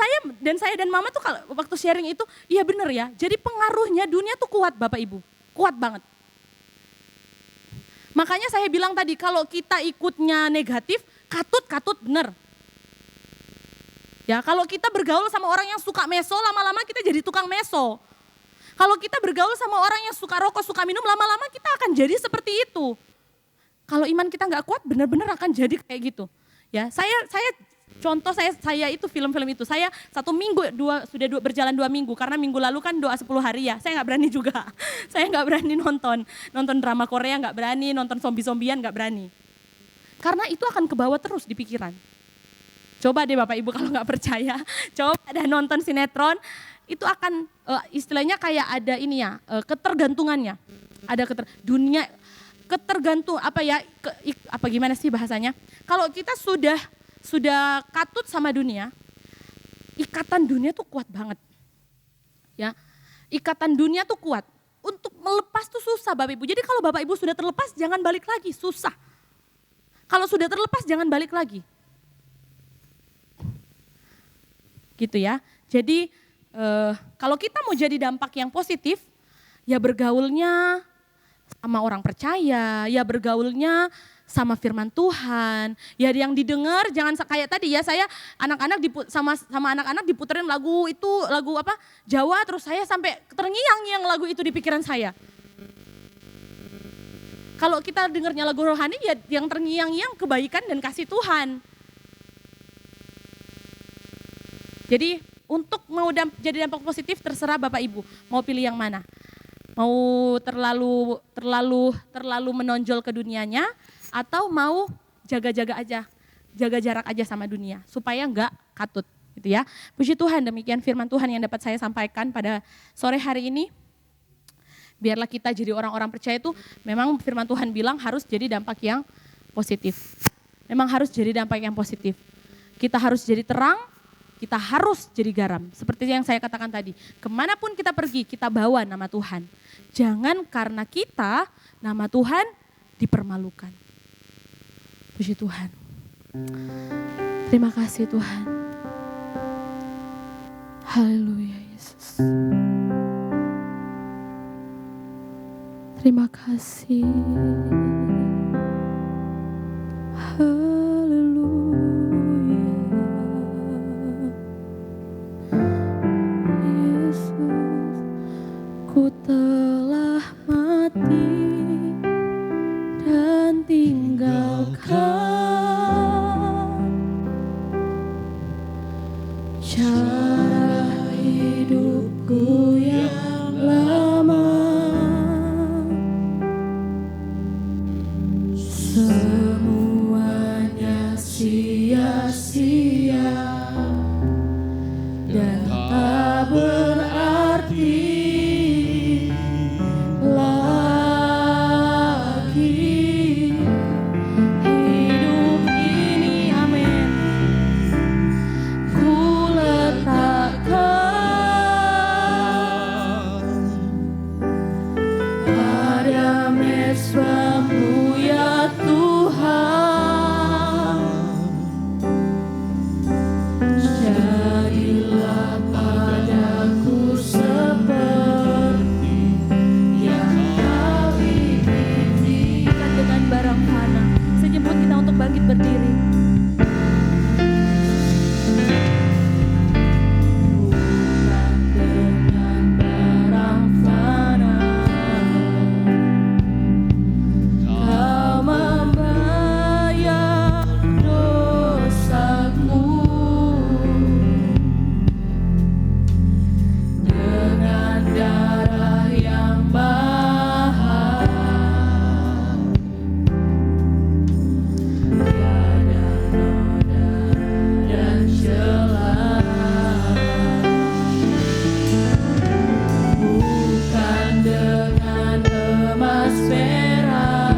S6: saya dan Mama tuh kalau waktu sharing itu, iya bener ya, jadi pengaruhnya dunia tuh kuat Bapak Ibu, kuat banget. Makanya saya bilang tadi, kalau kita ikutnya negatif, katut bener. Ya, kalau kita bergaul sama orang yang suka meso, lama-lama kita jadi tukang meso. Kalau kita bergaul sama orang yang suka rokok, suka minum, lama-lama kita akan jadi seperti itu. Kalau iman kita nggak kuat, benar-benar akan jadi kayak gitu. Ya, contoh saya itu film-film itu. Saya 1 minggu, berjalan 2 minggu, karena minggu lalu kan doa 10 hari ya. Saya nggak berani juga. Saya nggak berani nonton drama Korea, nggak berani, nonton zombie-zombian nggak berani. Karena itu akan kebawa terus di pikiran. Coba deh Bapak Ibu kalau nggak percaya, coba ada nonton sinetron, itu akan istilahnya kayak ada ini ya, ketergantungannya. Ada dunia ketergantung gimana sih bahasanya? Kalau kita sudah katut sama dunia, ikatan dunia tuh kuat banget. Ya. Ikatan dunia tuh kuat. Untuk melepas tuh susah Bapak Ibu. Jadi kalau Bapak Ibu sudah terlepas jangan balik lagi, susah. Kalau sudah terlepas jangan balik lagi. Gitu ya. Jadi kalau kita mau jadi dampak yang positif, ya bergaulnya sama orang percaya, ya bergaulnya sama firman Tuhan. Ya yang didengar jangan kayak tadi ya, saya sama anak-anak diputerin lagu Jawa, terus saya sampai terngiang-ngiang lagu itu di pikiran saya. Kalau kita dengarnya lagu rohani ya yang terngiang-ngiang kebaikan dan kasih Tuhan. Jadi untuk mau jadi dampak positif terserah Bapak Ibu, mau pilih yang mana. Mau terlalu menonjol ke dunianya atau mau jaga jarak aja sama dunia supaya enggak katut gitu ya. Puji Tuhan, demikian firman Tuhan yang dapat saya sampaikan pada sore hari ini. Biarlah kita jadi orang-orang percaya itu memang firman Tuhan bilang harus jadi dampak yang positif. Memang harus jadi dampak yang positif. Kita harus jadi terang. Kita harus jadi garam, seperti yang saya katakan tadi. Kemanapun kita pergi, kita bawa nama Tuhan. Jangan karena kita, nama Tuhan dipermalukan. Puji Tuhan. Terima kasih Tuhan. Haleluya Yesus. Terima kasih.
S5: Ku telah mati dan tinggalkan cara hidupku yang lama. Semuanya sia-sia dan tak berarti. emas perak.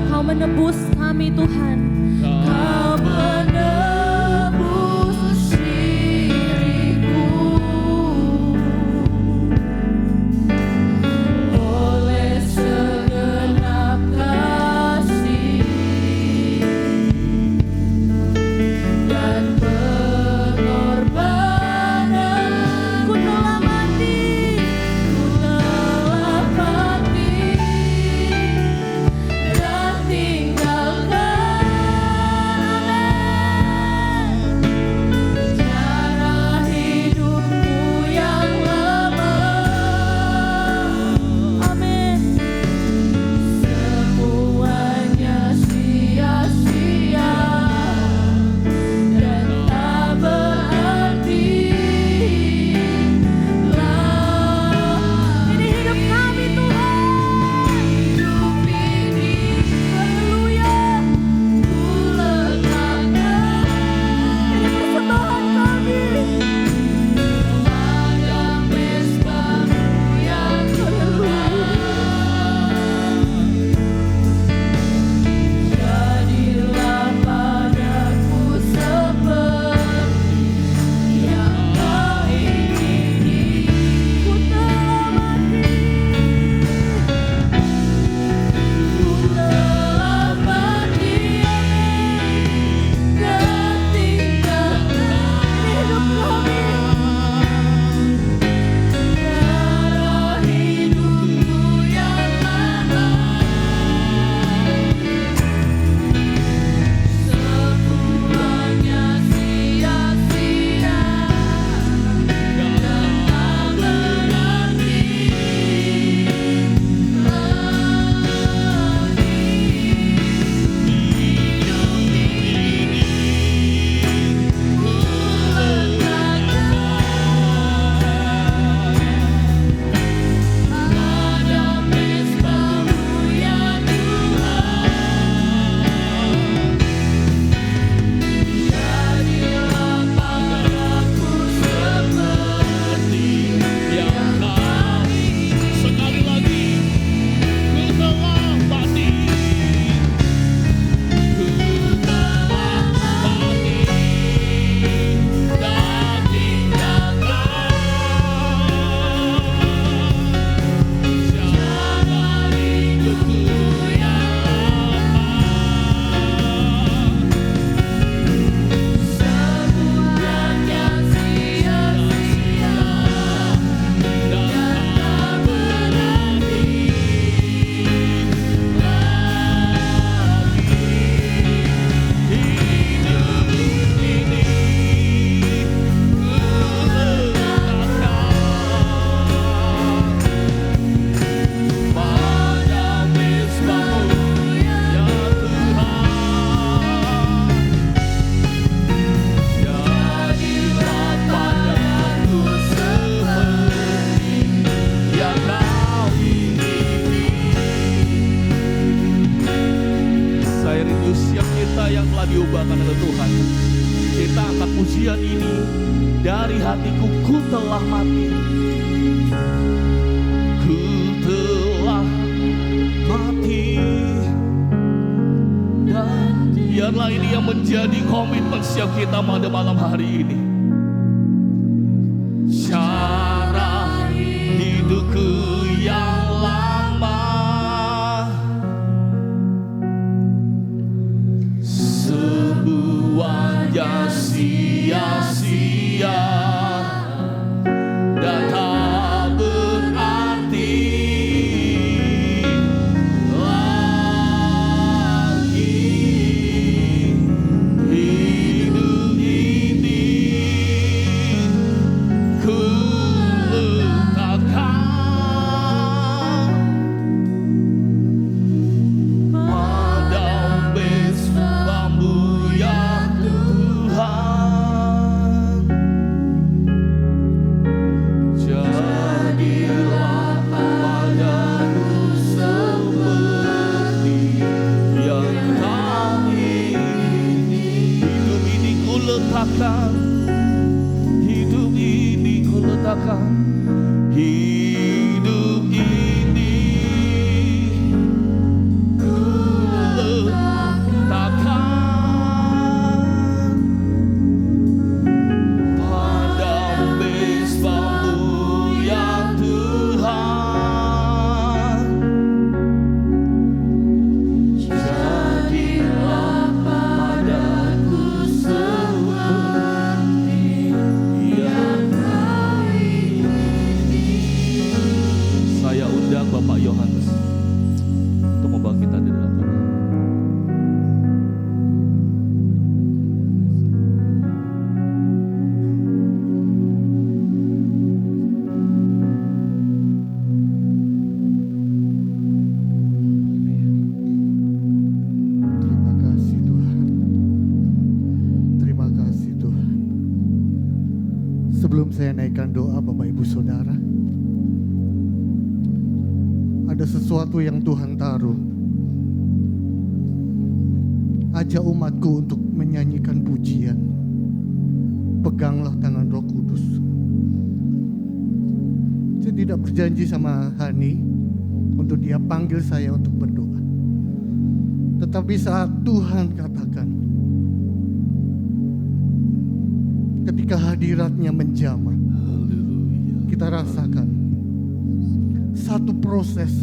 S6: Kau menebus kami Tuhan.
S5: Kau menebus diriku oleh segenap kasih dan pengorbanan.
S6: Ku telah mati.
S5: Ku telah mati dan tinggalkan cara hidupmu yang lama.
S6: Amin.
S5: Semuanya sia-sia dan tak berarti
S6: Ini hidup kami Tuhan.
S5: hidup ini.
S6: Haleluya.
S5: Ku letakkan
S6: Ini persembahan kami.
S5: pada mesbah-Mu yang jadilah padaku seperti yang Kau ingini.
S6: Ku telah mati.
S5: Ku telah mati dan tinggalkan
S6: Hidup kami.
S5: cara hidupku yang lama. Semuanya sia-sia dan tak berarti pada mesbah-Mu ya Tuhan. Jadilah padaku seperti yang Kau ingini.
S3: Sekali lagi, ku telah mati. Ku telah mati dan tinggalkan cara hidupku yang
S5: Semuanya sia-sia dan tak berarti lagi. Hidup ini ku letakkan pada mesbah-Mu ya Tuhan. Jadilah padaku seperti yang Kau ingini.
S3: Saya rindu siap kita yang telah diubahkan oleh Tuhan. Kita angkat pujian ini dari hatiku. Ku telah mati. Ku telah mati. Dan biarlah ini yang menjadi komitmen siap kita pada malam hari ini. Cara hidupku yang lama semuanya sia-sia dan tak berarti lagi. Hidup ini
S7: saya naikkan doa Bapak Ibu Saudara. Ada sesuatu yang Tuhan taruh. Ajak umatku untuk menyanyikan pujian. Peganglah tangan Roh Kudus. Saya tidak berjanji sama Hani untuk dia panggil saya untuk berdoa. Tetapi saat Tuhan katakan, ketika hadiratnya menjamah, kita rasakan satu proses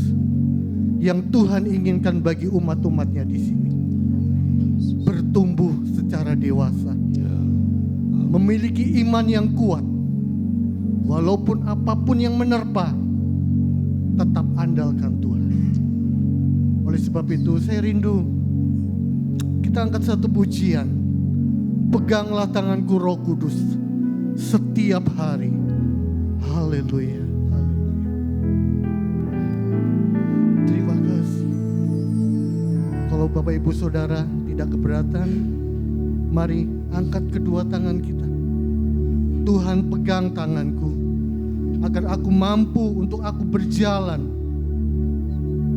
S7: yang Tuhan inginkan bagi umat-umatnya di sini. Bertumbuh secara dewasa, memiliki iman yang kuat, walaupun apapun yang menerpa, tetap andalkan Tuhan. Oleh sebab itu saya rindu kita angkat satu pujian. Peganglah tanganku Roh Kudus setiap hari. Haleluya. Terima kasih. Kalau Bapak Ibu Saudara tidak keberatan, mari angkat kedua tangan kita. Tuhan pegang tanganku agar aku mampu untuk aku berjalan,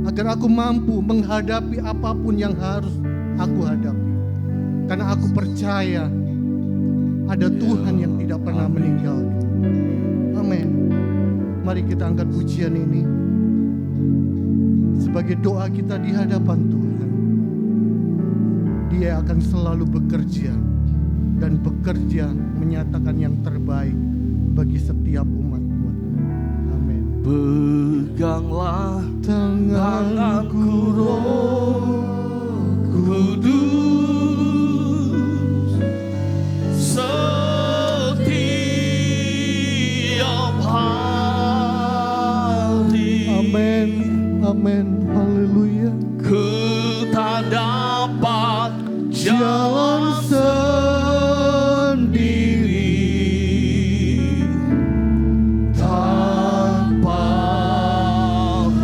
S7: agar aku mampu menghadapi apapun yang harus aku hadapi. Karena aku percaya ada Tuhan yang tidak pernah meninggalkan. Amin. Mari kita angkat pujian ini sebagai doa kita di hadapan Tuhan. Dia akan selalu bekerja dan bekerja menyatakan yang terbaik bagi setiap umat-umat. Amin.
S5: Peganglah tanganku Roh Kudus setiap hari.
S7: Amin. Amin. Haleluya.
S5: Ku tak dapat
S7: Jalan sendiri
S5: tanpa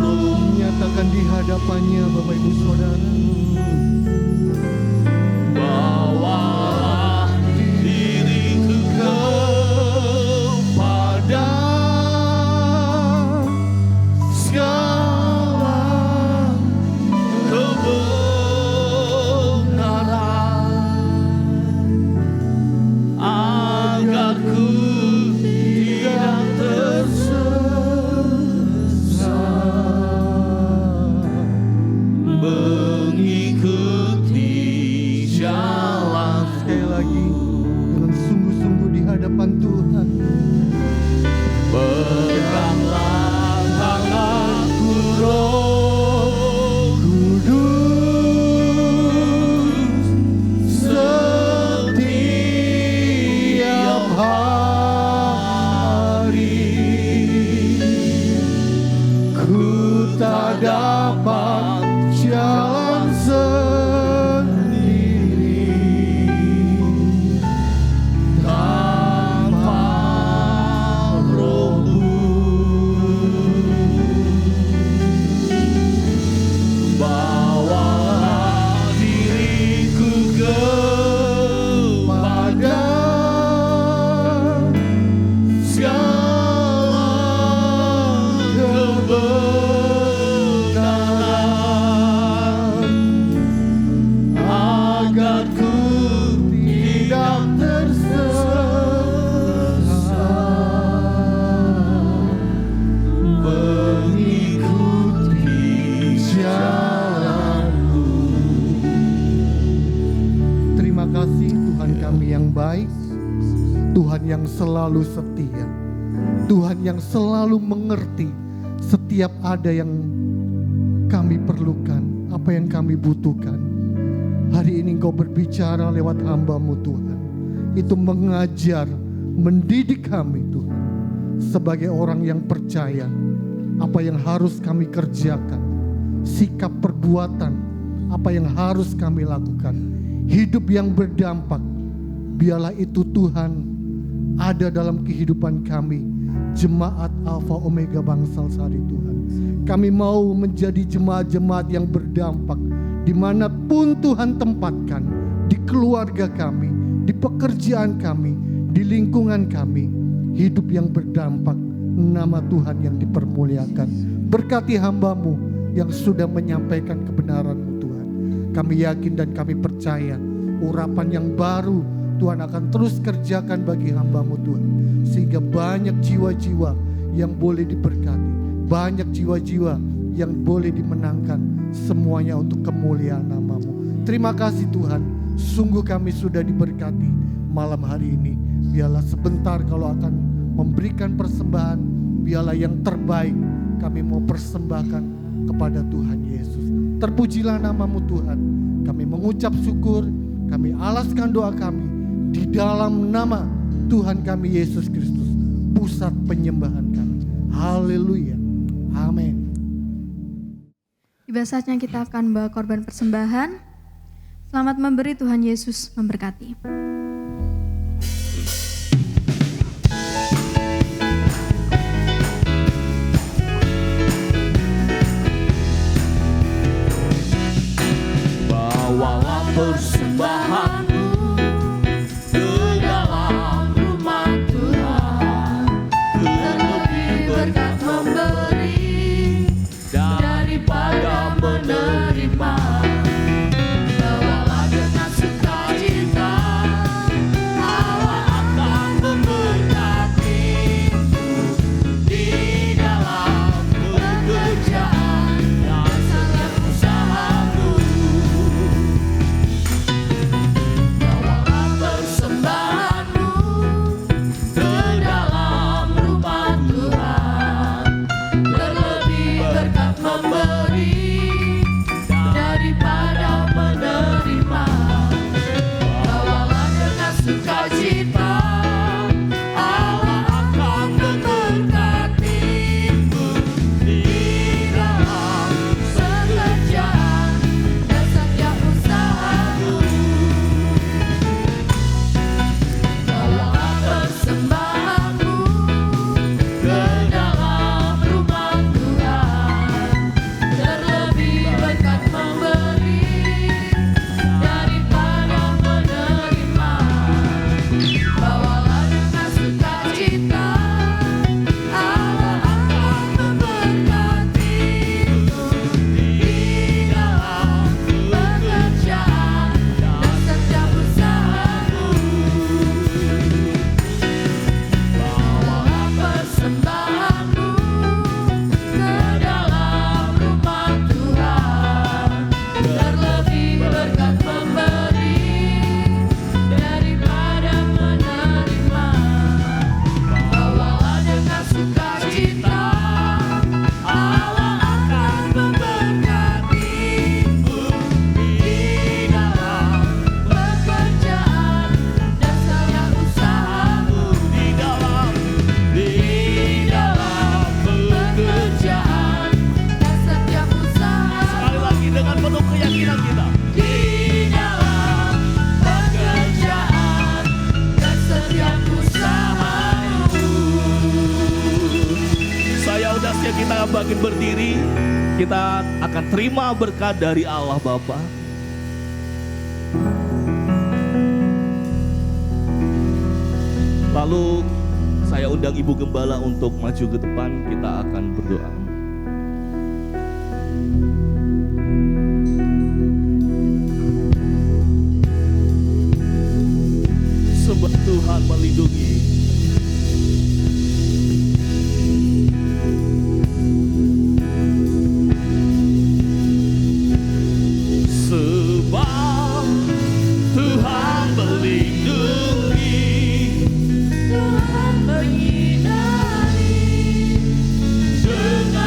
S5: Roh.
S7: menyatakan di hadapannya Bapak Ibu Saudara.
S5: Bawalah diriku kepada segala kebenaran, agar ku tidak tersesat, mengikuti jalan.
S7: Sekali lagi dengan sungguh-sungguh di hadapan Tuhan.
S5: Peganglah tanganku Roh
S7: Kudus setiap hari. Ku tak dapat jalan sendiri
S5: tanpa Roh-Mu. Bawalah diriku kepada segala kebenaran, agar ku tidak tersesat, mengikuti jalan-Mu.
S7: Terima kasih Tuhan kami yang baik, Tuhan yang selalu setia, Tuhan yang selalu mengerti setiap ada yang kami perlukan, apa yang kami butuhkan. Hari ini Engkau berbicara lewat hamba-Mu Tuhan. Itu mengajar, mendidik kami Tuhan. Sebagai orang yang percaya, apa yang harus kami kerjakan, sikap perbuatan, apa yang harus kami lakukan, hidup yang berdampak. Biarlah itu Tuhan ada dalam kehidupan kami, jemaat Alfa Omega Bangsal Sari Tuhan. Kami mau menjadi jemaat-jemaat yang berdampak dimanapun Tuhan tempatkan, di keluarga kami, di pekerjaan kami, di lingkungan kami. hidup yang berdampak, nama Tuhan yang dipermuliakan. Berkati hamba-Mu yang sudah menyampaikan kebenaran-Mu Tuhan. Kami yakin dan kami percaya urapan yang baru Tuhan akan terus kerjakan bagi hamba-Mu Tuhan. Sehingga banyak jiwa-jiwa yang boleh diberkati, banyak jiwa-jiwa yang boleh dimenangkan, semuanya untuk kemuliaan nama-Mu. Terima kasih Tuhan, sungguh kami sudah diberkati malam hari ini. Biarlah sebentar kalau akan memberikan persembahan, biarlah yang terbaik kami mau persembahkan kepada Tuhan Yesus. Terpujilah nama-Mu Tuhan. Kami mengucap syukur, kami alaskan doa kami di dalam nama Tuhan kami Yesus Kristus, pusat penyembahan kami. Haleluya. Amin.
S1: Tiba saatnya kita akan bawa korban persembahan. Selamat memberi, Tuhan Yesus memberkati.
S5: Bawalah persembahanmu ke dalam rumah Tuhan, terlebih berkat memberi daripada menerima. Bawalah dengan sukacita, Allah akan memberkatimu di dalam pekerjaan dan setiap usahamu. Bawalah persembahanmu ke dalam rumah Tuhan, terlebih berkat memberi daripada menerima. Bawalah dengan sukacita, Allah akan memberkatimu di dalam pekerjaan dan setiap usahamu. Bawalah persembahanmu ke dalam rumah Tuhan, terlebih berkat memberi daripada menerima. Bawalah dengan sukacita, Allah akan memberkatimu di dalam pekerjaan dan setiap usahamu. Bawalah persembahanmu ke dalam rumah Tuhan, terlebih berkat memberi daripada menerima. Bawalah dengan sukacita, Allah akan memberkatimu di dalam pekerjaan dan setiap usahamu. Di dalam pekerjaan dan setiap usahamu. Sekali lagi dengan penuh keyakinan kita. Di dalam pekerjaan dan setiap usahamu.
S3: Saya udah siap, kita bangkit berdiri. Kita akan terima berkat dari Allah Bapa. Lalu saya undang Ibu Gembala untuk maju ke depan. Kita akan berdoa. Sebab Tuhan melindungi. Sebab Tuhan melindungi,
S5: Tuhan menyinari dengan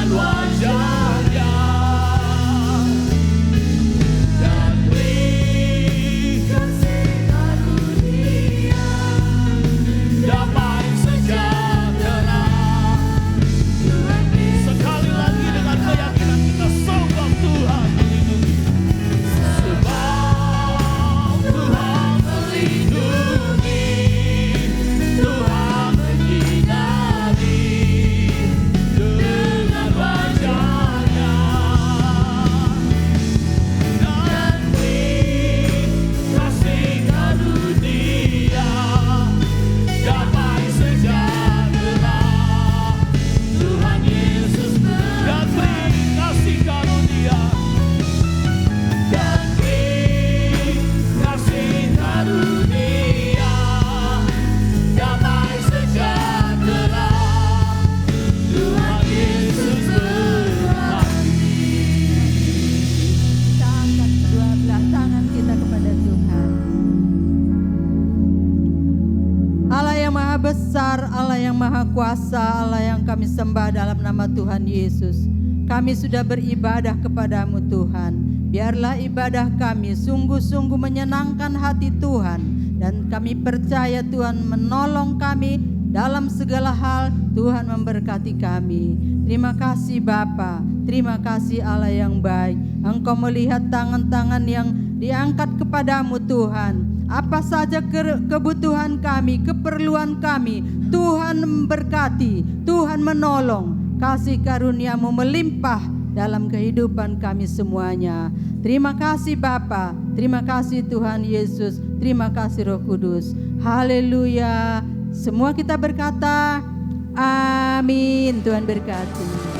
S8: Maha Kuasa, Allah yang kami sembah dalam nama Tuhan Yesus. Kami sudah beribadah kepadamu Tuhan. Biarlah ibadah kami sungguh-sungguh menyenangkan hati Tuhan. Dan kami percaya Tuhan menolong kami dalam segala hal. Tuhan memberkati kami. Terima kasih Bapa, terima kasih Allah yang baik. Engkau melihat tangan-tangan yang diangkat kepadamu Tuhan. Apa saja kebutuhan kami, keperluan kami, Tuhan memberkati, Tuhan menolong. Kasih karunia-Mu melimpah dalam kehidupan kami semuanya. Terima kasih Bapa, terima kasih Tuhan Yesus, terima kasih Roh Kudus. Haleluya. Semua kita berkata, amin. Tuhan berkati.